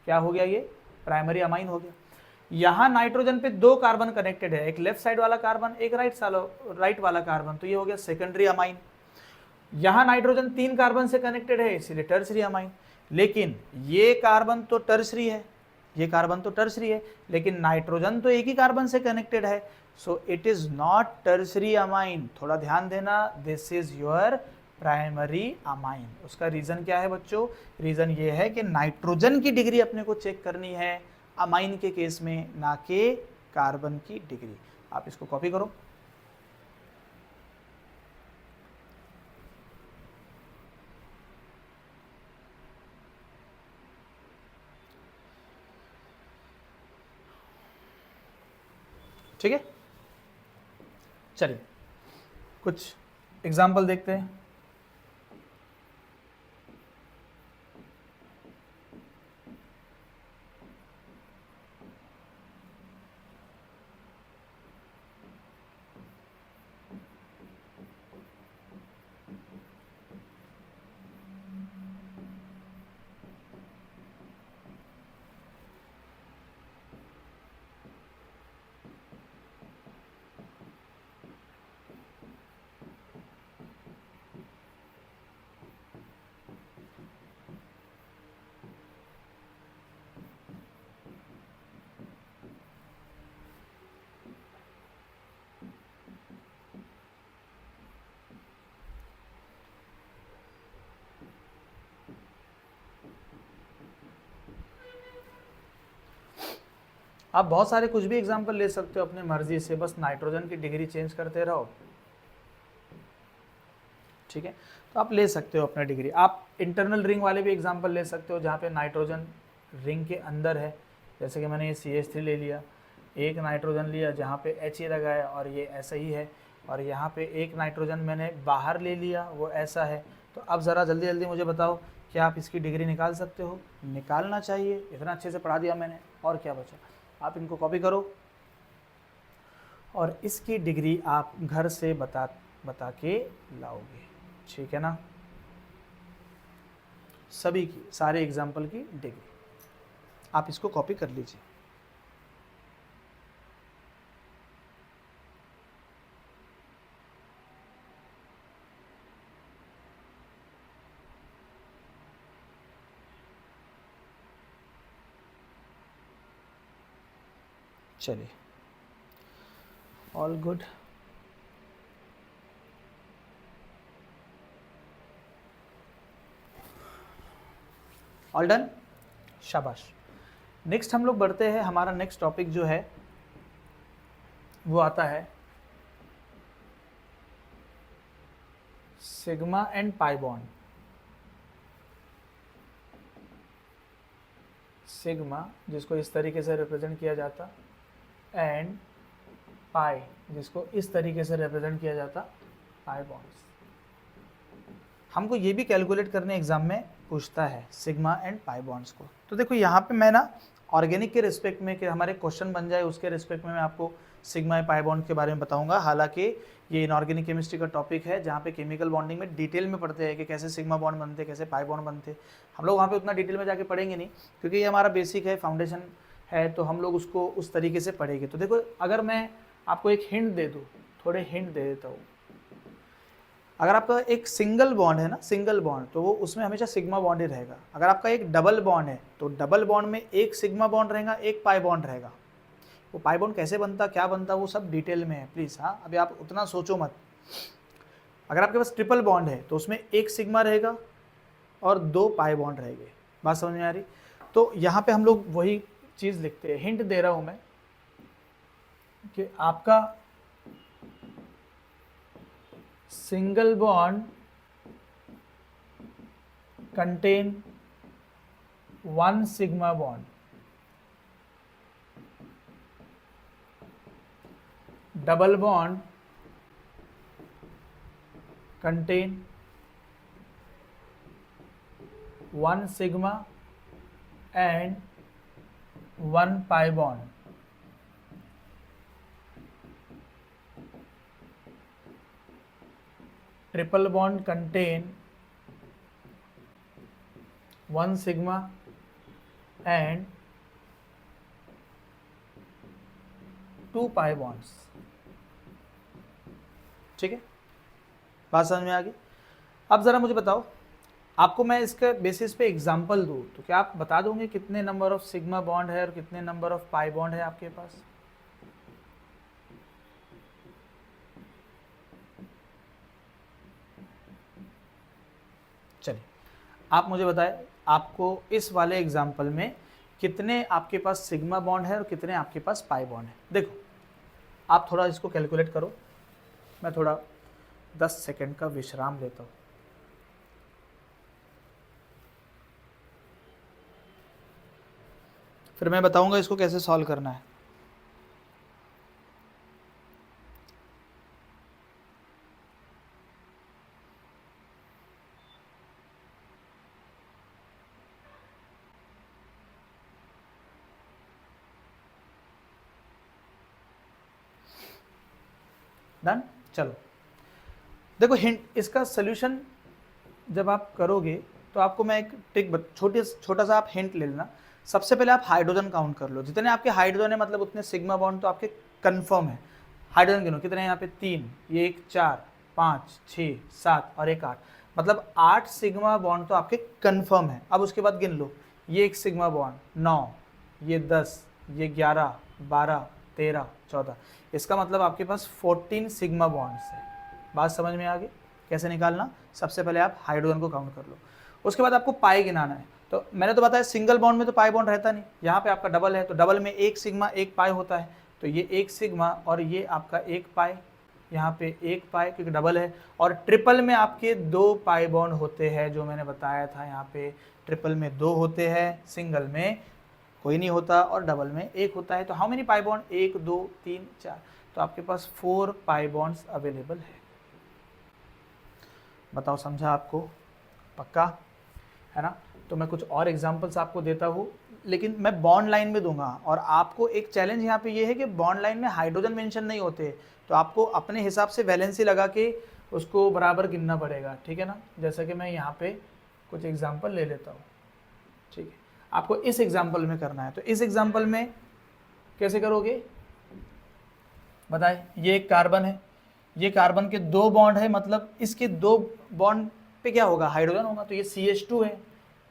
क्या हो गया, ये प्राइमरी अमाइन हो गया। यहाँ नाइट्रोजन पे 2 कार्बन कनेक्टेड है, एक लेफ्ट साइड वाला कार्बन, एक राइट वाला कार्बन, तो ये हो गया सेकेंडरी अमाइन। यहाँ नाइट्रोजन 3 कार्बन से कनेक्टेड है, इसीलिए टर्सरी अमाइन। लेकिन ये कार्बन तो टर्सरी है, ये कार्बन तो टर्सरी है, लेकिन नाइट्रोजन तो एक ही कार्बन से कनेक्टेड है, so it is not tertiary amine. थोड़ा ध्यान देना, this is your primary amine. उसका रीजन क्या है बच्चों, रीजन ये है कि नाइट्रोजन की डिग्री अपने को चेक करनी है अमाइन के केस में, ना कि कार्बन की डिग्री। आप इसको कॉपी करो। ठीक है, चलिए कुछ एग्जाम्पल देखते हैं। आप बहुत सारे कुछ भी एग्जाम्पल ले सकते हो अपनी मर्जी से, बस नाइट्रोजन की डिग्री चेंज करते रहो। ठीक है, तो आप ले सकते हो अपना डिग्री। आप इंटरनल रिंग वाले भी एग्जाम्पल ले सकते हो जहाँ पे नाइट्रोजन रिंग के अंदर है, जैसे कि मैंने ये CH3 ले लिया, एक नाइट्रोजन लिया जहाँ पे H ही लगाया और ये ऐसा ही है, और यहाँ पे एक नाइट्रोजन मैंने बाहर ले लिया, वो ऐसा है। तो अब ज़रा जल्दी जल्दी मुझे बताओ, क्या आप इसकी डिग्री निकाल सकते हो? निकालना चाहिए, इतना अच्छे से पढ़ा दिया मैंने, और क्या बचा। आप इनको कॉपी करो और इसकी डिग्री आप घर से बता के लाओगे, ठीक है ना। सभी की, सारे एग्जाम्पल की डिग्री आप इसको कॉपी कर लीजिए। चलिए, ऑल गुड। ऑल डन, शाबाश। नेक्स्ट हम लोग बढ़ते हैं, हमारा नेक्स्ट टॉपिक जो है वो आता है sigma and pi bond. Sigma जिसको इस तरीके से रिप्रेजेंट किया जाता, एंड पाई जिसको इस तरीके से रिप्रेजेंट किया जाता, पाई बॉन्ड्स। हमको ये भी कैलकुलेट करने एग्जाम में पूछता है सिग्मा एंड पाई बॉन्ड्स को। तो देखो यहाँ पे मैं ना ऑर्गेनिक के रिस्पेक्ट में, कि हमारे क्वेश्चन बन जाए उसके रिस्पेक्ट में, मैं आपको सिग्मा पाई बॉन्ड के बारे में बताऊंगा। हालांकि ये इनऑर्गेनिक केमिस्ट्री का टॉपिक है जहाँ पे केमिकल बॉन्डिंग में डिटेल में पढ़ते हैं कि कैसे सिग्मा बॉन्ड बनते हैं, कैसे पाई बॉन्ड बनते हैं। हम लोग वहाँ पे उतना डिटेल में जाके पढ़ेंगे नहीं, क्योंकि ये हमारा बेसिक है, फाउंडेशन है, तो हम लोग उसको उस तरीके से पढ़ेंगे। तो देखो, अगर मैं आपको एक हिंट दे दूँ, थोड़े हिंट दे देता हूँ। अगर आपका एक सिंगल बॉन्ड है ना, सिंगल बॉन्ड, तो वो उसमें हमेशा सिग्मा बॉन्ड ही रहेगा। अगर आपका एक डबल बॉन्ड है तो डबल बॉन्ड में एक सिग्मा बॉन्ड रहेगा, एक पाई बॉन्ड रहेगा। वो पाई बॉन्ड कैसे बनता, क्या बनता, वो सब डिटेल में है प्लीज़। हाँ, अभी आप उतना सोचो मत। अगर आपके पास ट्रिपल बॉन्ड है तो उसमें एक सिग्मा रहेगा और 2 पाई बॉन्ड रहेंगे। बात समझ में आ रही? तो यहाँ पे हम लोग वही चीज़ लिखते हैं। हिंट दे रहा हूँ मैं कि आपका single bond contain 1 sigma bond, double bond contain 1 sigma and 1 pi bond. Triple bond contain 1 sigma and 2 pi bonds. ठीक है, बात समझ में आ गई? अब ज़रा मुझे बताओ, आपको मैं इसके बेसिस पे एग्जांपल दूँ तो क्या आप बता दोगे कितने नंबर ऑफ सिग्मा बॉन्ड है और कितने नंबर ऑफ पाई बॉन्ड है आपके पास? चलिए, आप मुझे बताएं, आपको इस वाले एग्जांपल में कितने आपके पास सिग्मा बॉन्ड है और कितने आपके पास पाई बॉन्ड है। देखो, आप थोड़ा इसको कैलकुलेट करो, मैं थोड़ा 10 सेकंड का विश्राम लेता हूँ। फिर मैं बताऊंगा इसको कैसे सॉल्व करना है। डन? चलो देखो, हिंट, इसका सोल्यूशन जब आप करोगे तो आपको मैं एक ट्रिक छोटा सा आप हिंट ले लेना। सबसे पहले आप हाइड्रोजन काउंट कर लो, जितने आपके हाइड्रोजन है मतलब उतने सिग्मा बॉन्ड तो आपके कंफर्म है। हाइड्रोजन गिनो कितने हैं यहाँ पे, 3, ये 1 4 5 6 7 और 1 8, मतलब 8 सिग्मा बॉन्ड तो आपके कंफर्म है। अब उसके बाद गिन लो, ये 1 सिग्मा बॉन्ड 9, ये 10, ये 11 12 13 14, इसका मतलब आपके पास 14 सिग्मा बॉन्ड्स है। बात समझ में आ गई? कैसे निकालना? सबसे पहले आप हाइड्रोजन को काउंट कर लो, उसके बाद आपको पाई गिनाना है। तो मैंने तो बताया सिंगल बॉन्ड में तो पाई बॉन्ड रहता नहीं, यहाँ पे आपका डबल है तो डबल में 1 सिग्मा 1 पाई होता है, तो ये 1 सिग्मा और ये आपका 1 पाई, यहाँ पे 1 पाई क्योंकि डबल है। और ट्रिपल में आपके 2 पाई बॉन्ड होते हैं, जो मैंने बताया था, यहाँ पे ट्रिपल में 2 होते हैं, सिंगल में कोई नहीं होता और डबल में 1 होता है। तो हाउ मेनी पाई बॉन्ड, 1 2 3 4, तो आपके पास 4 पाई बॉन्ड्स अवेलेबल है। बताओ, समझा आपको? पक्का है ना? तो मैं कुछ और एग्जांपल्स आपको देता हूँ, लेकिन मैं बॉन्ड लाइन में दूंगा। और आपको एक चैलेंज यहाँ पे ये है कि बॉन्ड लाइन में हाइड्रोजन मेंशन नहीं होते, तो आपको अपने हिसाब से वैलेंसी लगा के उसको बराबर गिनना पड़ेगा, ठीक है ना? जैसा कि मैं यहाँ पे कुछ एग्जाम्पल ले लेता हूँ, ठीक है? आपको इस एग्जाम्पल में करना है, तो इस एग्जाम्पल में कैसे करोगे बताए? ये एक कार्बन है, ये कार्बन के 2 बॉन्ड है, मतलब इसके 2 बॉन्ड पे क्या होगा, हाइड्रोजन होगा। तो ये CH2 है,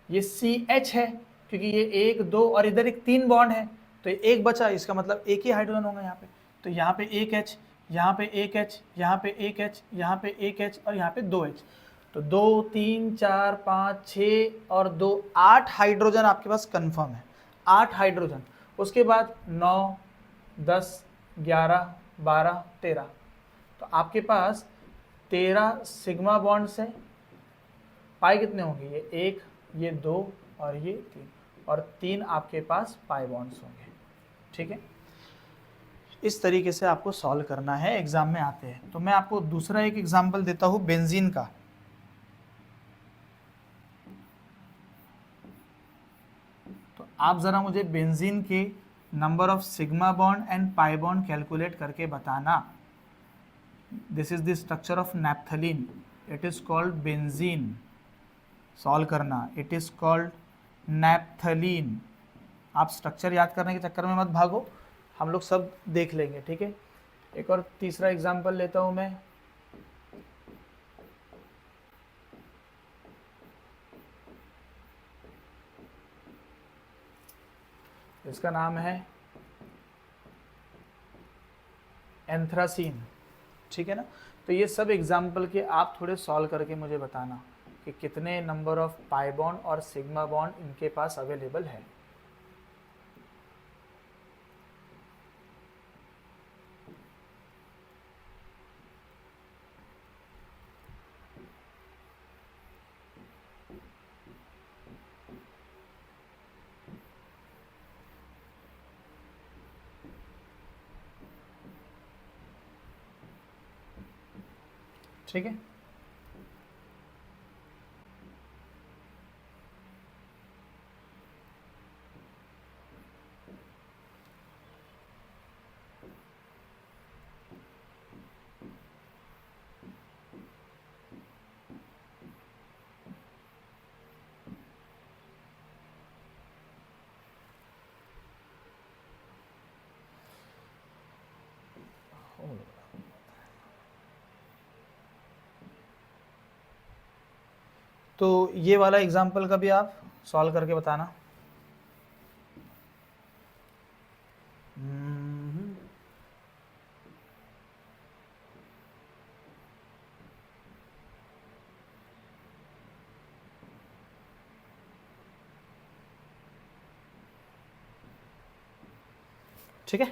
ये CH है, क्योंकि ये 1 2 और इधर एक 3 बॉन्ड है, तो ये एक बचा, इसका मतलब एक ही हाइड्रोजन होगा यहाँ पे। तो यहाँ पे 1 H, यहाँ पे 1 H, यहाँ पे 1 H, यहाँ पे 1 H और यहाँ पे 2 H। तो 2 3 4 5 6 और 2 8 हाइड्रोजन आपके पास कंफर्म है, 8 हाइड्रोजन। उसके बाद 9 10 11 12 13, तो आपके पास 13 सिग्मा बॉन्ड्स हैं। पाई कितने होंगे, ये 1, ये 2 और ये 3, और 3 आपके पास पाई बॉन्ड्स होंगे, ठीक है? इस तरीके से आपको सॉल्व करना है, एग्जाम में आते हैं। तो मैं आपको दूसरा एक एग्जांपल देता हूँ बेंजीन का। तो आप ज़रा मुझे बेंजीन के number of sigma bond and pi bond calculate करके बताना। This is the structure of naphthalene, it is called benzene. Solve करना, इट इज कॉल्ड नैप्थलीन। आप स्ट्रक्चर याद करने के चक्कर में मत भागो, हम लोग सब देख लेंगे, ठीक है। एक और तीसरा एग्जांपल लेता हूं मैं। इसका नाम है एंथ्रासीन, ठीक है ना। तो ये सब एग्जाम्पल के आप थोड़े सॉल्व करके मुझे बताना कि कितने नंबर ऑफ पाई बॉन्ड और सिग्मा बॉन्ड इनके पास अवेलेबल है। ठीक है, तो ये वाला एग्जाम्पल का भी आप सॉल्व करके बताना। ठीक है,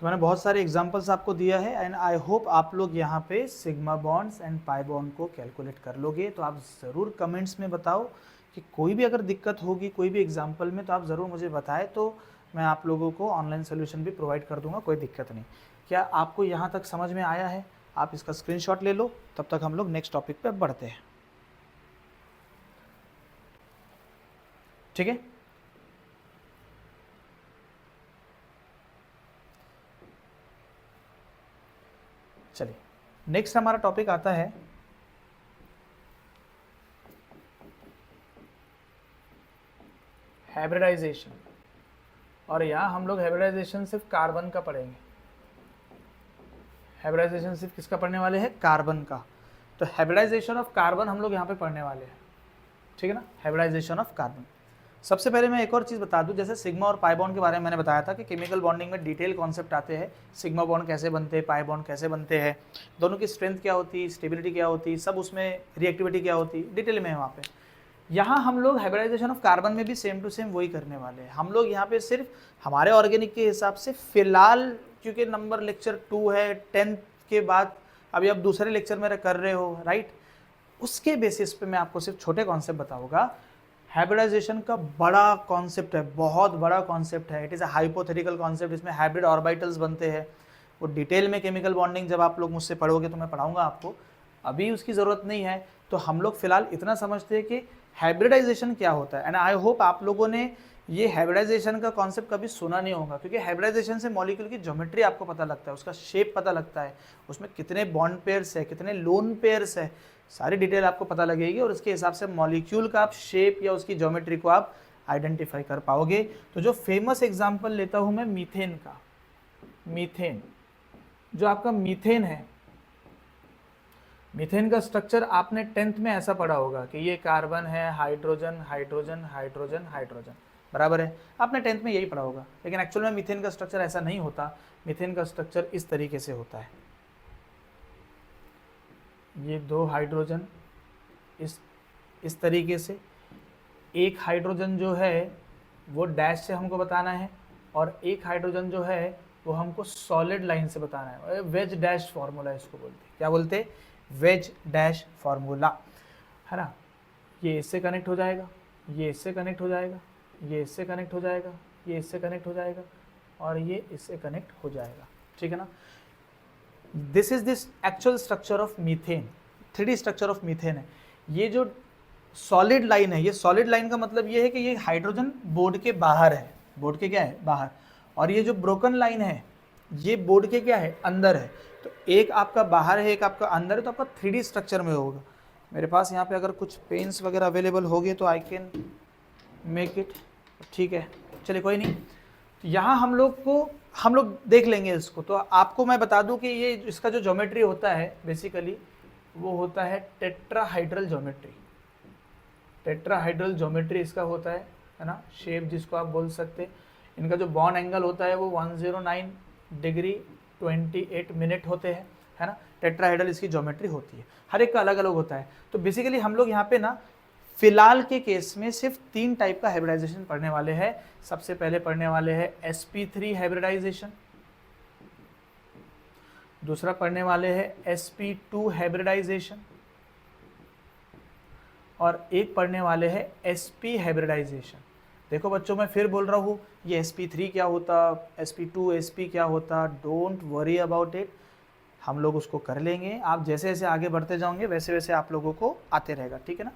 तो मैंने बहुत सारे एग्जांपल्स आपको दिया है एंड आई होप आप लोग यहाँ पे sigma bonds and pi bond को कैलकुलेट कर लोगे। तो आप ज़रूर कमेंट्स में बताओ कि कोई भी अगर दिक्कत होगी कोई भी एग्जांपल में, तो आप ज़रूर मुझे बताएं, तो मैं आप लोगों को ऑनलाइन सोल्यूशन भी प्रोवाइड कर दूंगा, कोई दिक्कत नहीं। क्या आपको यहाँ तक समझ में आया है? आप इसका स्क्रीनशॉट ले लो, तब तक हम लोग नेक्स्ट टॉपिक पर बढ़ते हैं। ठीक है, चलिए नेक्स्ट हमारा टॉपिक आता है हाइब्रिडाइजेशन। और यहाँ हम लोग हाइब्रिडाइजेशन सिर्फ कार्बन का पढ़ेंगे। हाइब्रिडाइजेशन सिर्फ किसका पढ़ने वाले हैं? कार्बन का। तो हाइब्रिडाइजेशन ऑफ कार्बन हम लोग यहाँ पे पढ़ने वाले हैं, ठीक है ना। Hybridisation of carbon. सबसे पहले मैं एक और चीज़ बता दूं, जैसे सिग्मा और पाई बॉन्ड के बारे में मैंने बताया था कि केमिकल बॉन्डिंग में डिटेल कॉन्सेप्ट आते हैं। सिग्मा बॉन्ड कैसे बनते हैं, पाई बॉन्ड कैसे बनते हैं, दोनों की स्ट्रेंथ क्या होती है, स्टेबिलिटी क्या होती है, सब उसमें रिएक्टिविटी क्या होती है, डिटेल में है वहाँ पे। यहाँ हम लोग हाइब्रिडाइजेशन ऑफ कार्बन में भी सेम टू सेम वही करने वाले हैं। हम लोग यहाँ पे सिर्फ हमारे ऑर्गेनिक के हिसाब से फिलहाल, क्योंकि नंबर लेक्चर 2 है, 10th के बाद अभी आप दूसरे लेक्चर में कर रहे हो, राइट, उसके बेसिस पे मैं आपको सिर्फ छोटे कॉन्सेप्ट बताऊंगा। हाइब्रिडाइजेशन का बड़ा कॉन्सेप्ट है, बहुत बड़ा कॉन्सेप्ट है। It is a hypothetical concept, इसमें हाइब्रिड ऑर्बिटल्स बनते हैं। वो डिटेल में केमिकल बॉन्डिंग जब आप लोग मुझसे पढ़ोगे तो मैं पढ़ाऊंगा आपको, अभी उसकी ज़रूरत नहीं है। तो हम लोग फिलहाल इतना समझते हैं कि हाइब्रिडाइजेशन क्या होता है। एंड आई होप आप लोगों ने ये हाइब्रिडाइजेशन का कॉन्सेप्ट कभी सुना नहीं होगा, क्योंकि हाइब्रिडाइजेशन से मॉलिक्यूल की ज्योमेट्री आपको पता लगता है, उसका शेप पता लगता है, उसमें कितने बॉन्ड पेयर्स है, कितने लोन पेयर्स है, सारी डिटेल आपको पता लगेगी और उसके हिसाब से मॉलिक्यूल का आप शेप या उसकी ज्योमेट्री को आप आइडेंटिफाई कर पाओगे। तो जो फेमस एग्जांपल लेता हूं मैं मीथेन का, मीथेन, जो आपका मीथेन है, मीथेन का स्ट्रक्चर आपने 10th में ऐसा पढ़ा होगा कि ये कार्बन है, हाइड्रोजन हाइड्रोजन हाइड्रोजन हाइड्रोजन, बराबर है, आपने 10th में यही पढ़ा होगा। लेकिन एक्चुअल में मीथेन का स्ट्रक्चर ऐसा नहीं होता। मीथेन का स्ट्रक्चर इस तरीके से होता है, ये 2 हाइड्रोजन इस तरीके से, एक हाइड्रोजन जो है वो डैश से हमको बताना है और एक हाइड्रोजन जो है वो हमको सॉलिड लाइन से बताना है। वेज डैश फार्मूला इसको बोलते हैं, क्या बोलते हैं? वेज डैश फार्मूला, है ना। ये इससे कनेक्ट हो जाएगा, ये इससे कनेक्ट हो जाएगा, ये इससे कनेक्ट हो जाएगा, ये इससे कनेक्ट हो जाएगा और ये इससे कनेक्ट हो जाएगा, ठीक है ना। This is this actual structure of methane, 3D structure of methane है। ये जो सॉलिड लाइन है, ये सॉलिड लाइन का मतलब ये है कि ये हाइड्रोजन बोर्ड के बाहर है, बोर्ड के क्या है, बाहर, और ये जो ब्रोकन लाइन है ये बोर्ड के क्या है, अंदर है। तो एक आपका बाहर है, एक आपका अंदर है, तो आपका 3D स्ट्रक्चर में होगा। मेरे पास यहाँ पे अगर कुछ पेन्स वगैरह अवेलेबल होगी तो आई कैन मेक इट, ठीक है, चलिए कोई नहीं। तो यहाँ हम लोग देख लेंगे इसको। तो आपको मैं बता दूं कि ये इसका जो ज्योमेट्री होता है बेसिकली वो होता है टेट्राहाइड्रल ज्योमेट्री। टेट्राहाइड्रल ज्योमेट्री इसका होता है ना, शेप जिसको आप बोल सकते हैं। इनका जो बॉन्ड एंगल होता है वो 109 डिग्री 28 मिनट होते हैं, है ना। टेट्राहाइड्रल इसकी ज्योमेट्री होती है, हर एक का अलग अलग होता है। तो बेसिकली हम लोग यहाँ पे ना फिलहाल के केस में सिर्फ 3 टाइप का हाइब्रिडाइजेशन पढ़ने वाले हैं। सबसे पहले पढ़ने वाले हैं sp3 हाइब्रिडाइजेशन, दूसरा पढ़ने वाले हैं sp2 हाइब्रिडाइजेशन, और एक पढ़ने वाले हैं sp हाइब्रिडाइजेशन। देखो बच्चों, मैं फिर बोल रहा हूँ, ये sp3 क्या होता, sp2 sp क्या होता, डोंट वरी अबाउट इट, हम लोग उसको कर लेंगे। आप जैसे जैसे आगे बढ़ते जाओगे वैसे वैसे आप लोगों को आते रहेगा, ठीक है ना।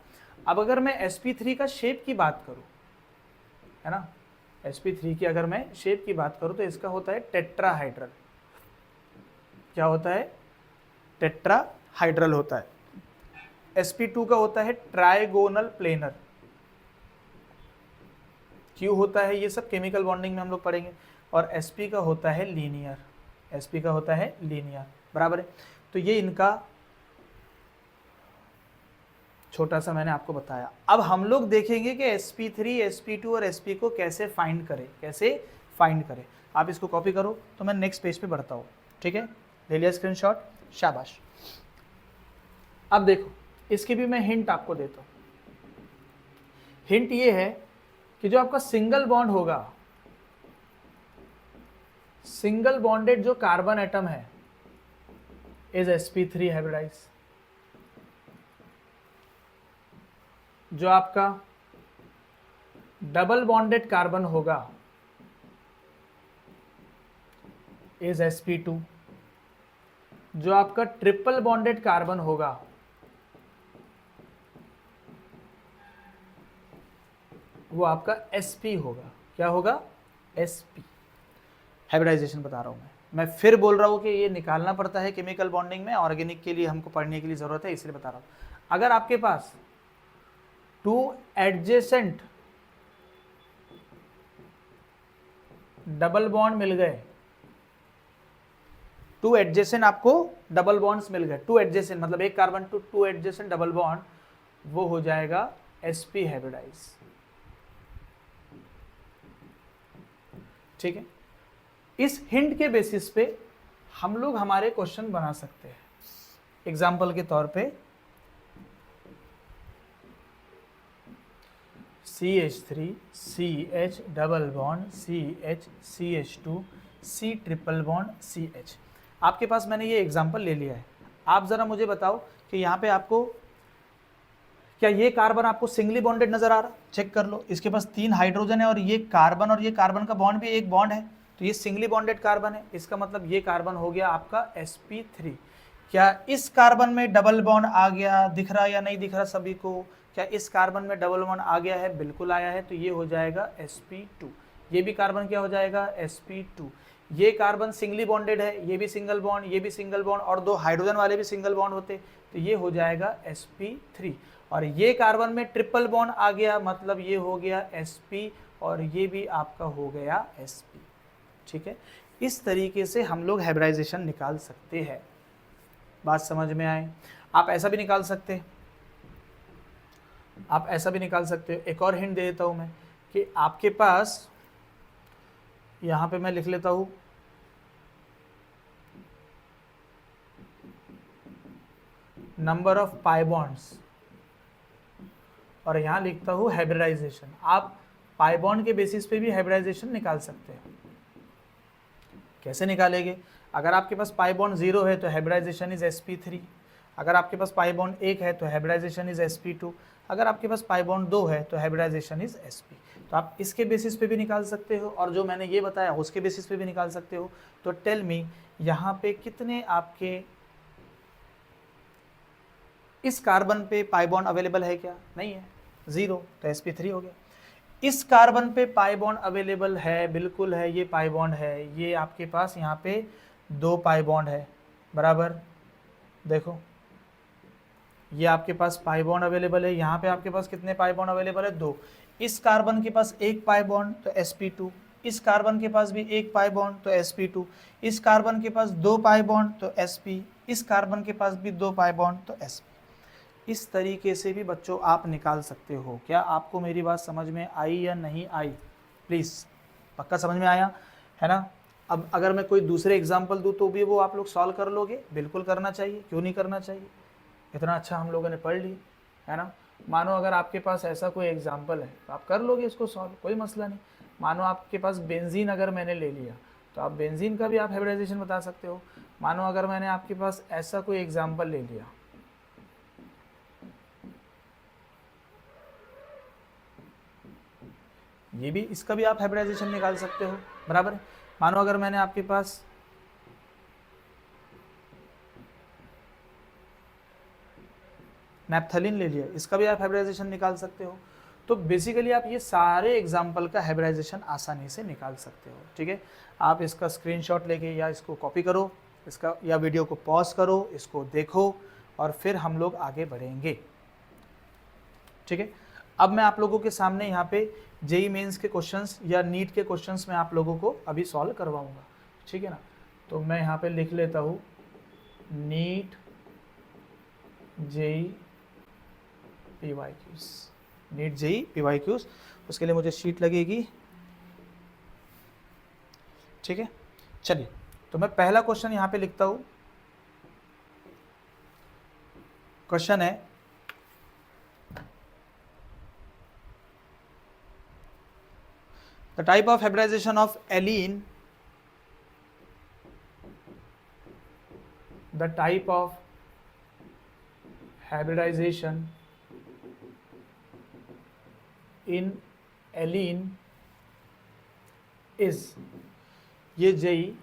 अब अगर मैं sp3 का शेप की बात करूं, है ना, sp3 की अगर मैं शेप की बात करूं तो इसका होता है टेट्राहाइड्रल। क्या होता है, टेट्राहाइड्रल होता है। sp2 का होता है ट्राइगोनल प्लेनर। क्यों होता है, ये सब केमिकल बॉन्डिंग में हम लोग पढ़ेंगे। और sp का होता है लीनियर, sp का होता है लीनियर, बराबर है। तो ये इनका छोटा सा मैंने आपको बताया। अब हम लोग देखेंगे कि sp3, sp2 और sp को कैसे फाइंड करें। आप इसको कॉपी करो तो मैं नेक्स्ट पेज पे बढ़ता हूँ, ठीक है। ले लिया स्क्रीनशॉट, शाबाश। अब देखो, इसकी भी मैं हिंट आपको देता हूँ। हिंट ये है कि जो आपका सिंगल बॉन्ड होगा, सिंगल बॉन्डेड जो कार्बन एटम है इज sp3 हाइब्रिडाइज। जो आपका डबल बॉन्डेड कार्बन होगा इज sp2। जो आपका ट्रिपल बॉन्डेड कार्बन होगा वो आपका sp होगा। क्या होगा, sp। हाइब्रिडाइजेशन बता रहा हूं मैं फिर बोल रहा हूं कि ये निकालना पड़ता है केमिकल बॉन्डिंग में, ऑर्गेनिक के लिए हमको पढ़ने के लिए जरूरत है, इसलिए बता रहा हूं। अगर आपके पास 2 एडजेसेंट डबल बॉन्ड मिल गए, 2 एडजेसेंट आपको डबल बॉन्ड्स मिल गए, 2 एडजेसेंट मतलब एक carbon to 2 adjacent double bond, वो हो जाएगा sp हाइब्रिडाइज, ठीक है। इस हिंट के बेसिस पे हम लोग हमारे क्वेश्चन बना सकते हैं। एग्जाम्पल के तौर पे CH3 CH double bond CH CH2 C triple bond CH। आपके पास मैंने ये एग्जाम्पल ले लिया है। आप ज़रा मुझे बताओ कि यहाँ पे आपको क्या ये कार्बन आपको सिंगली बॉन्डेड नजर आ रहा, चेक कर लो। इसके पास 3 हाइड्रोजन है और ये कार्बन का बॉन्ड भी एक बॉन्ड है, तो ये सिंगली बॉन्डेड कार्बन है। इसका मतलब ये कार्बन हो गया आपका sp3। क्या इस कार्बन में डबल बॉन्ड आ गया, दिख रहा या नहीं दिख रहा सभी को? क्या इस कार्बन में डबल बॉन्ड आ गया है? बिल्कुल आया है, तो ये हो जाएगा sp2। ये भी कार्बन क्या हो जाएगा, sp2। ये कार्बन सिंगली बॉन्डेड है, ये भी सिंगल बॉन्ड, ये भी सिंगल बॉन्ड, और 2 हाइड्रोजन वाले भी सिंगल बॉन्ड होते, तो ये हो जाएगा sp3। और ये कार्बन में ट्रिपल बॉन्ड आ गया, मतलब ये हो गया sp, और ये भी आपका हो गया sp, ठीक है। इस तरीके से हम लोग हाइब्रिडाइजेशन निकाल सकते हैं। बात समझ में आए? आप ऐसा भी निकाल सकते हैं, आप ऐसा भी निकाल सकते हो। एक और हिंट दे देता हूं मैं कि आपके पास यहां पे मैं लिख लेता हूं नंबर ऑफ पाई बॉन्ड्स, और यहां लिखता हूं हाइब्रिडाइजेशन। आप पाई बॉन्ड के बेसिस पे भी हाइब्रिडाइजेशन निकाल सकते हैं। कैसे निकालेंगे? अगर आपके पास पाई बॉन्ड 0 है तो हाइब्रिडाइजेशन इज sp3। अगर आपके पास पाई बॉन्ड 1 है तो हाइब्रिडाइजेशन इज sp2। अगर आपके पास पाई बॉन्ड 2 है तो हाइब्रिडाइजेशन इज sp। तो आप इसके बेसिस पे भी निकाल सकते हो, और जो मैंने ये बताया उसके बेसिस पे भी निकाल सकते हो। तो टेल मी, यहाँ पे कितने आपके इस कार्बन पे पाई बॉन्ड अवेलेबल है? क्या नहीं है, 0, तो sp3 हो गया। इस कार्बन पे पाई बॉन्ड अवेलेबल है, बिल्कुल है, ये पाई बॉन्ड है, ये आपके पास यहाँ पे 2 पाई बॉन्ड है, बराबर। देखो ये आपके पास पाई बॉन्ड अवेलेबल है, यहाँ पे आपके पास कितने पाई बॉन्ड अवेलेबल है? 2। इस कार्बन के पास 1 पाई बॉन्ड तो sp2, इस कार्बन के पास भी 1 पाई बॉन्ड तो sp2, इस कार्बन के पास 2 पाई बॉन्ड तो sp, इस कार्बन के पास भी 2 पाई बॉन्ड तो sp। इस तरीके से भी बच्चों आप निकाल सकते हो। क्या आपको मेरी बात समझ में आई या नहीं आई? प्लीज़ पक्का समझ में आया है ना? अब अगर मैं कोई दूसरे एग्जाम्पल दूँ तो भी वो आप लोग सॉल्व कर लोगे? बिल्कुल करना चाहिए, क्यों नहीं करना चाहिए? इतना अच्छा हम लोगों ने पढ़ ली है ना। मानो अगर आपके पास ऐसा कोई एग्जाम्पल है तो आप कर लोगे इसको सॉल्व, कोई मसला नहीं। मानो आपके पास बेंजीन अगर मैंने ले लिया तो आप बेंजीन का भी आप हाइब्रिडाइजेशन बता सकते हो। मानो अगर मैंने आपके पास ऐसा कोई एग्जाम्पल ले लिया, ये भी, इसका भी आप हाइब्रिडाइजेशन निकाल सकते हो, बराबर है। मानो अगर मैंने आपके पास नैप्थलीन ले लिया, इसका भी आप हाइब्रिडाइजेशन निकाल सकते हो। तो बेसिकली आप ये सारे एग्जाम्पल का हाइब्रिडाइजेशन आसानी से निकाल सकते हो, ठीक है। आप इसका स्क्रीनशॉट लेके या इसको कॉपी करो, इसका या वीडियो को पॉज करो, इसको देखो और फिर हम लोग आगे बढ़ेंगे, ठीक है। अब मैं आप लोगों के सामने यहाँ पे जेई मेंस के क्वेश्चंस या नीट के क्वेश्चंस मैं आप लोगों को अभी सॉल्व करवाऊंगा, ठीक है ना। तो मैं यहाँ पे लिख लेता हूँ NEET JEE PYQs, NEET JEE PYQs। उसके लिए मुझे शीट लगेगी, ठीक है। चलिए तो मैं पहला क्वेश्चन यहाँ पे लिखता हूँ। क्वेश्चन है the type of hybridisation of allene, the type of hybridisation in allene is, ये जेई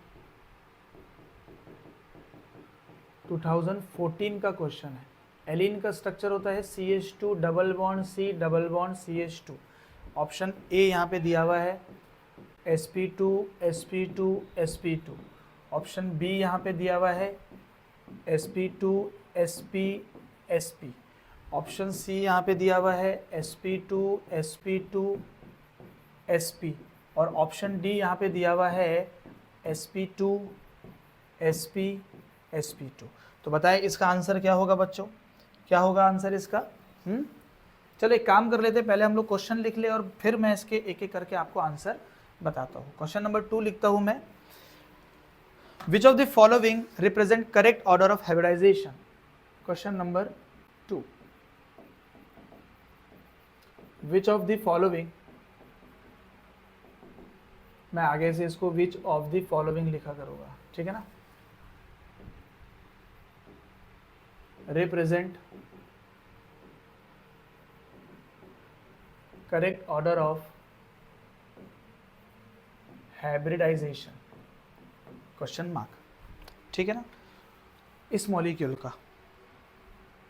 2014 का क्वेश्चन है। एलीन का स्ट्रक्चर होता है CH2 double bond C double bond CH2। Option A यहाँ पे दिया हुआ है sp2 sp2 sp2। Option B यहाँ पे दिया हुआ है sp2 sp sp। Option C यहाँ पे दिया हुआ है sp2 sp2 sp। और ऑप्शन डी यहाँ पे दिया हुआ है sp2 sp sp2। तो बताएं इसका आंसर क्या होगा बच्चों, क्या होगा आंसर इसका? चलो एक काम कर लेते हैं, पहले हम लोग क्वेश्चन लिख ले और फिर मैं इसके एक एक करके आपको आंसर बताता हूँ। क्वेश्चन नंबर 2 लिखता हूँ मैं, which of the following represent correct order of hybridisation. Question number 2, which of the following, मैं आगे से इसको विच ऑफ द फॉलोइंग लिखा करूँगा, ठीक है ना। represent correct order of hybridization, question mark, ठीक है ना। इस मॉलिक्यूल का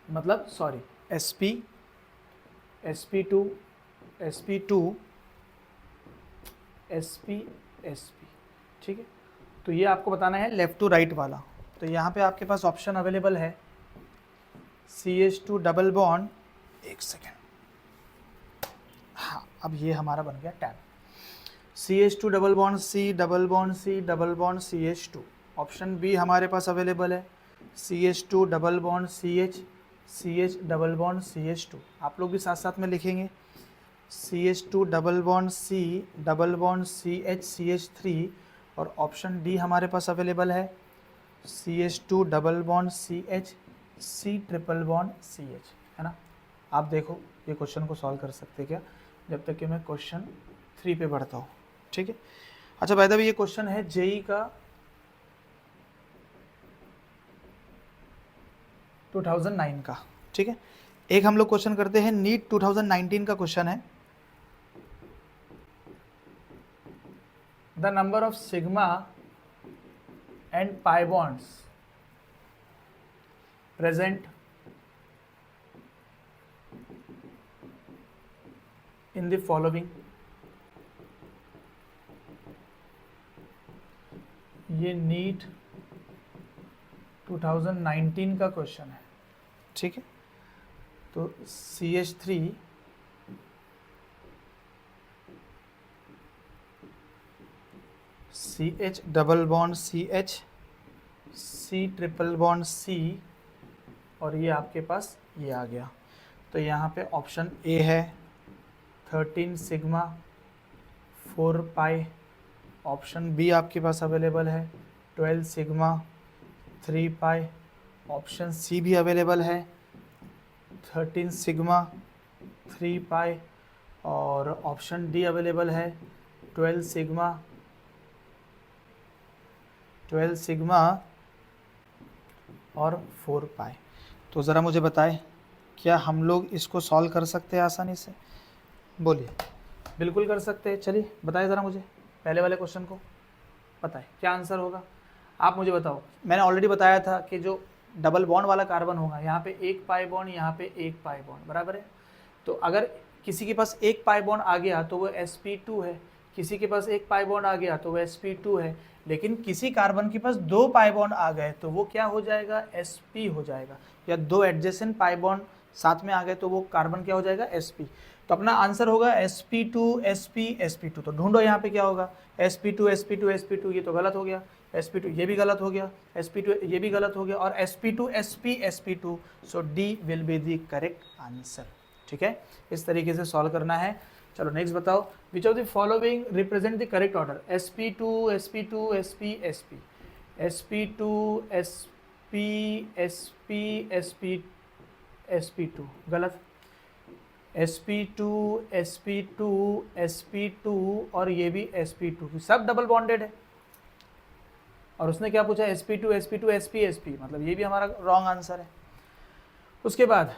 मतलब sorry sp sp2 sp2 sp sp, ठीक है। तो ये आपको बताना है लेफ्ट टू राइट वाला। तो यहाँ पे आपके पास ऑप्शन अवेलेबल है CH2 डबल बॉन्ड, एक सेकेंड, हाँ अब ये हमारा बन गया टैब, CH2 double bond C double bond C double bond CH2। Option B हमारे पास अवेलेबल है CH2 double bond CH CH double bond CH2। आप लोग भी साथ साथ में लिखेंगे CH2 double bond C double bond CH CH3। और ऑप्शन डी हमारे पास अवेलेबल है CH2 double bond CH C triple bond CH, है ना। आप देखो ये क्वेश्चन को सॉल्व कर सकते क्या, जब तक कि मैं क्वेश्चन 3 पे बढ़ता हूँ, ठीक है। अच्छा बाय द वे ये क्वेश्चन है जेई का 2009 का, ठीक है। एक हम लोग क्वेश्चन करते हैं नीट 2019 का क्वेश्चन है, the number of sigma and pi bonds present in the following, ये नीट 2019 का क्वेश्चन है, ठीक है। तो CH3 CH double bond CH C triple bond C और ये आपके पास ये आ गया। तो यहाँ पे ऑप्शन ए है 13 सिग्मा 4 पाई, ऑप्शन बी आपके पास अवेलेबल है 12 सिग्मा 3 पाई, ऑप्शन सी भी अवेलेबल है 13 सिग्मा 3 पाई और ऑप्शन डी अवेलेबल है 12 सिग्मा और 4 पाई। तो ज़रा मुझे बताएं, क्या हम लोग इसको सॉल्व कर सकते हैं आसानी से? बोलिए। बिल्कुल कर सकते हैं। चलिए बताएं ज़रा मुझे पहले वाले क्वेश्चन को, बताएं क्या आंसर होगा। आप मुझे बताओ। मैंने ऑलरेडी बताया था कि जो डबल बॉन्ड वाला कार्बन होगा यहाँ पे एक पाई बॉन्ड, यहाँ पे एक पाई बॉन्ड, बराबर है। तो अगर किसी के पास एक पाई बॉन्ड आ गया तो वो sp2 है, किसी के पास एक पाई बॉन्ड आ गया तो वो sp2 है, लेकिन किसी कार्बन के पास दो पाई बॉन्ड आ गए तो वो क्या हो जाएगा, sp हो जाएगा। या दो एडजेसेंट पाई बॉन्ड साथ में आ गए तो वो कार्बन क्या हो जाएगा, sp। तो अपना आंसर होगा sp2 sp sp2। तो ढूंढो यहाँ पे क्या होगा, sp2 sp2 sp2, ये तो गलत हो गया, sp2 ये भी गलत हो गया, sp2 ये भी गलत हो गया और sp2 sp sp2। So D will be the correct answer, ठीक है। इस तरीके से सॉल्व करना है। चलो नेक्स्ट बताओ, विच of the following represent the correct order, sp2 sp2 sp sp sp2 sp sp sp sp2, गलत। sp2 sp2 sp2 और ये भी sp2, सब डबल बॉन्डेड है। और उसने क्या पूछा, sp2 sp2 sp sp, मतलब ये भी हमारा रॉन्ग आंसर है। उसके बाद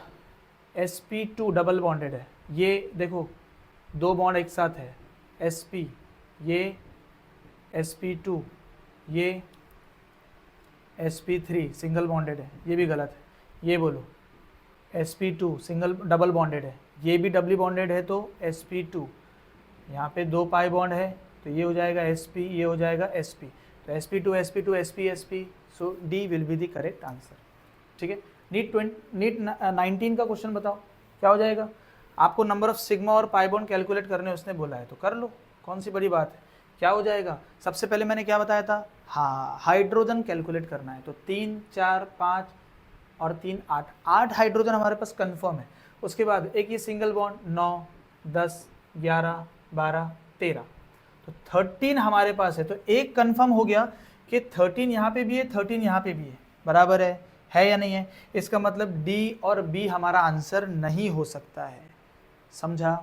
sp2 डबल बॉन्डेड है, ये देखो दो बॉन्ड एक साथ है, sp, ये sp2, ये sp3 सिंगल बॉन्डेड है, ये भी गलत है। ये बोलो sp2 सिंगल डबल बॉन्डेड है, ये भी डबली बॉन्डेड है तो sp2, यहाँ पे दो पाई बॉन्ड है तो ये हो जाएगा sp, ये हो जाएगा sp। तो sp2 sp2 sp sp, so D will be the correct answer, ठीक है। नीट 19 का क्वेश्चन बताओ क्या हो जाएगा। आपको नंबर ऑफ सिग्मा और पाई बॉन्ड कैलकुलेट करने उसने बोला है तो कर लो, कौन सी बड़ी बात है। क्या हो जाएगा, सबसे पहले मैंने क्या बताया था, हाँ हाइड्रोजन कैलकुलेट करना है। तो 3 4 5 और 3 8, 8 हाइड्रोजन हमारे पास कंफर्म है। उसके बाद एक ये सिंगल बॉन्ड 9 10 11 12 13, तो 13 हमारे पास है। तो एक कंफर्म हो गया कि 13 यहाँ पे भी है, 13 यहाँ पे भी है, बराबर है या नहीं है। इसका मतलब डी और बी हमारा आंसर नहीं हो सकता है, समझा,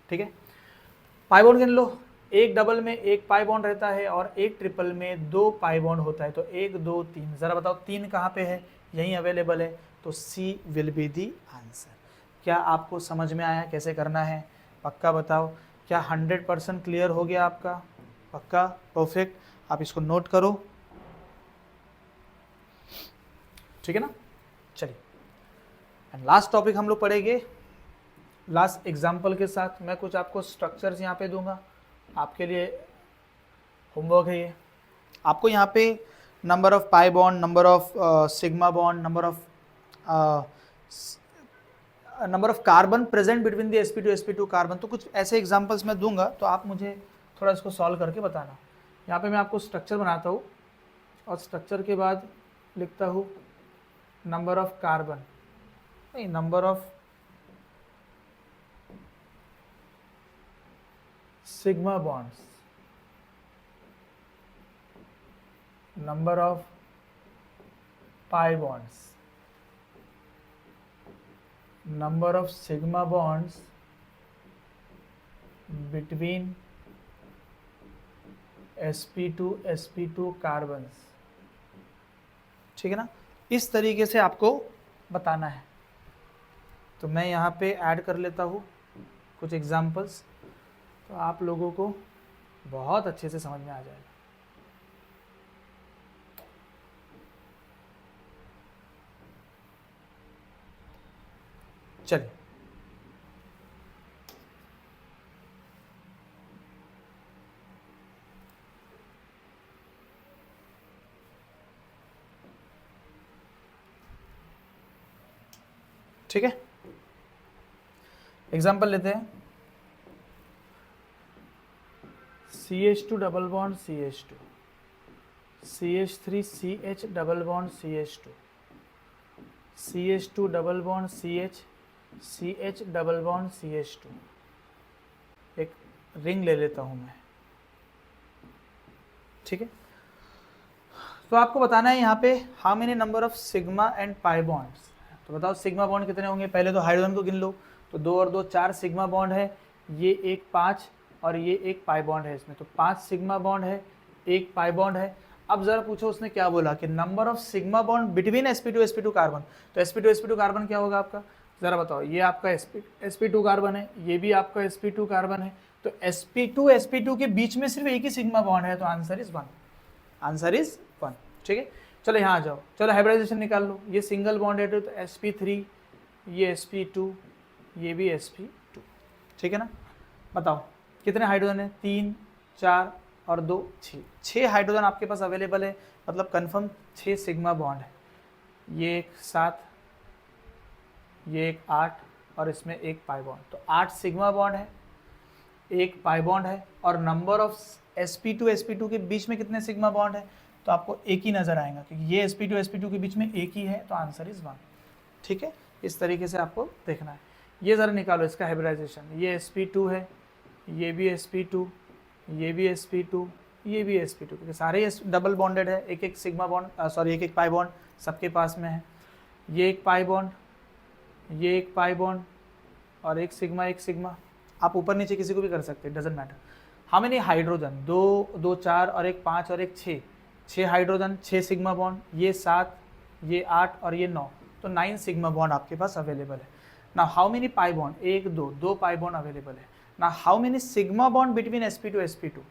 ठीक है। पाई बॉन्ड गिन लो, एक डबल में एक पाई बॉन्ड रहता है और एक ट्रिपल में दो पाई बॉन्ड होता है। तो 1 2 3, ज़रा बताओ 3 कहाँ पे है, यहीं अवेलेबल है। तो सी विल बी दी आंसर। क्या आपको समझ में आया कैसे करना है, पक्का बताओ। क्या 100% क्लियर हो गया आपका, पक्का, परफेक्ट। आप इसको नोट करो, ठीक है ना। चलिए एंड लास्ट टॉपिक हम लोग पढ़ेंगे लास्ट एग्जाम्पल के साथ। मैं कुछ आपको स्ट्रक्चर्स यहाँ पे दूंगा, आपके लिए होमवर्क है ये। आपको यहाँ पे number of pi bond, number of sigma bond, number of carbon present between the sp2 sp2 carbon, तो कुछ ऐसे एग्जांपल्स मैं दूंगा तो आप मुझे थोड़ा इसको सॉल्व करके बताना। यहाँ पे मैं आपको स्ट्रक्चर बनाता हूँ और स्ट्रक्चर के बाद लिखता हूँ नंबर ऑफ कार्बन, नहीं number of sigma bonds, number of pi bonds, number of sigma bonds between sp2 carbons, ठीक है ना। इस तरीके से आपको बताना है। तो मैं यहाँ पे ऐड कर लेता हूँ कुछ एग्जांपल्स, तो आप लोगों को बहुत अच्छे से समझ में आ जाएगा। चलिए ठीक है, एग्जाम्पल लेते हैं, CH2 double bond CH2, CH3 CH double bond CH2, CH2 double bond CH, CH double bond CH2। एक रिंग ले लेता हूं मैं, ठीक है। तो आपको बताना है यहाँ पे how many number of sigma and pi bonds. तो बताओ सिग्मा बॉन्ड कितने होंगे, पहले तो हाइड्रोजन को गिन लो, तो 2 और 2 4 सिग्मा बॉन्ड है, ये एक 5 और ये एक पाई बॉन्ड है इसमें, तो 5 सिग्मा बॉन्ड है, एक पाई बॉन्ड है। अब जरा पूछो उसने क्या बोला कि number of sigma bond between sp2 carbon, तो sp2 कार्बन क्या होगा आपका, जरा बताओ। ये आपका sp2 कार्बन है, ये भी आपका sp2 कार्बन है, तो sp2 के बीच में सिर्फ एक ही सिग्मा बॉन्ड है, तो आंसर इज 1, आंसर इज 1, ठीक है। चलो यहाँ आ जाओ, चलो हाइब्रिडाइजेशन निकाल लो, ये सिंगल बॉन्ड है तो sp3, ये sp2, ये भी sp2, ठीक है ना। बताओ कितने हाइड्रोजन है, 3 4 और 2 6 हाइड्रोजन आपके पास अवेलेबल है, मतलब कंफर्म 6 सिग्मा बॉन्ड है। ये एक 7, ये एक 8 और इसमें एक पाई बॉन्ड, तो 8 सिग्मा बॉन्ड है, एक पाई बॉन्ड है, और नंबर ऑफ sp2 के बीच में कितने सिग्मा बॉन्ड है, तो आपको एक ही नजर आएगा क्योंकि ये sp2 के बीच में एक ही है, तो आंसर इज 1, ठीक है। इस तरीके से आपको देखना है। ये ज़रा निकालो इसका हाइब्रिडाइजेशन, ये sp2 है, ये भी sp2, ये भी sp2, ये भी sp2, क्योंकि सारे डबल बॉन्डेड है, एक एक सिग्मा बॉन्ड सॉरी एक एक पाई बॉन्ड सबके पास में है। ये एक पाई बॉन्ड, ये एक पाई बॉन्ड और एक सिग्मा, आप ऊपर नीचे किसी को भी कर सकते हैं, doesn't matter. How many hydrogen, 2 4 और एक 5 और एक 6 हाइड्रोजन, 6 सिग्मा बॉन्ड, ये 7, ये 8 और ये 9, तो 9 सिग्मा बॉन्ड आपके पास अवेलेबल है। ना how many pi bond, 1 2 pi bond available है। ना how many sigma bond between sp2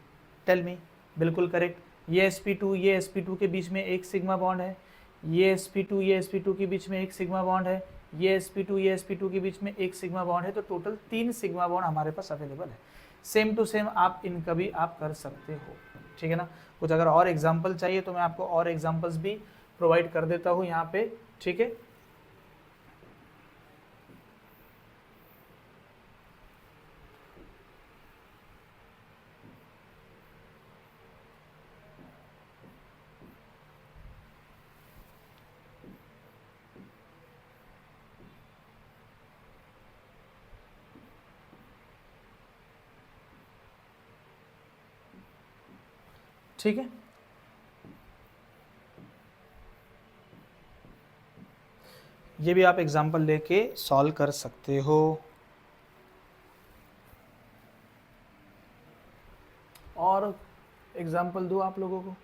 tell me, बिल्कुल करेक्ट। ये sp2 के बीच में एक सिग्मा बॉन्ड है, ये sp2 के बीच में एक सिग्मा बॉन्ड है, ये sp2 के बीच में एक सिग्मा बॉन्ड है, तो टोटल 3 सिग्मा बॉन्ड हमारे पास अवेलेबल है। सेम टू सेम आप इनका भी आप कर सकते हो, ठीक है ना। कुछ अगर और एग्जाम्पल चाहिए तो मैं आपको और एग्जाम्पल्स भी प्रोवाइड कर देता हूँ यहाँ पे, ठीक है। ठीक है, ये भी आप एग्जाम्पल लेके सॉल्व कर सकते हो। और एग्जाम्पल दो आप लोगों को।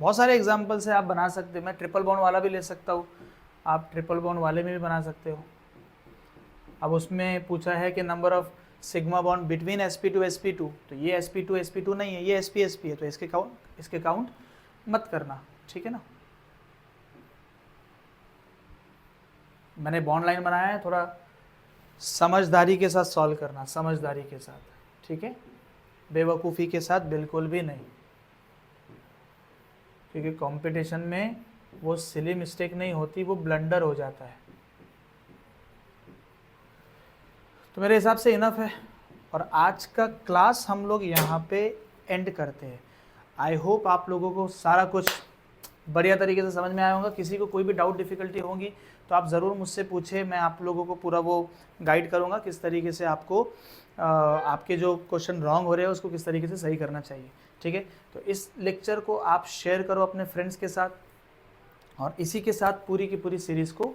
बहुत सारे एग्जाम्पल्स है, आप बना सकते हो। मैं ट्रिपल बॉन्ड वाला भी ले सकता हूँ, आप ट्रिपल बॉन्ड वाले में भी बना सकते हो। अब उसमें पूछा है कि number of sigma bond between sp2 तो ये sp2 नहीं है, ये sp है, तो इसके काउंट मत करना, ठीक है ना। मैंने बॉन्ड लाइन बनाया है, थोड़ा समझदारी के साथ सॉल्व करना, समझदारी के साथ, ठीक है, बेवकूफ़ी के साथ बिल्कुल भी नहीं, क्योंकि कंपटीशन में वो सिली मिस्टेक नहीं होती, वो ब्लंडर हो जाता है। तो मेरे हिसाब से इनफ है, और आज का क्लास हम लोग यहाँ पे एंड करते हैं। आई होप आप लोगों को सारा कुछ बढ़िया तरीके से समझ में आया होगा। किसी को कोई भी डाउट डिफ़िकल्टी होगी तो आप ज़रूर मुझसे पूछे, मैं आप लोगों को पूरा वो गाइड करूँगा किस तरीके से आपको आपके जो क्वेश्चन रॉन्ग हो रहे हैं उसको किस तरीके से सही करना चाहिए, ठीक है। तो इस लेक्चर को आप शेयर करो अपने फ्रेंड्स के साथ, और इसी के साथ पूरी की पूरी सीरीज़ को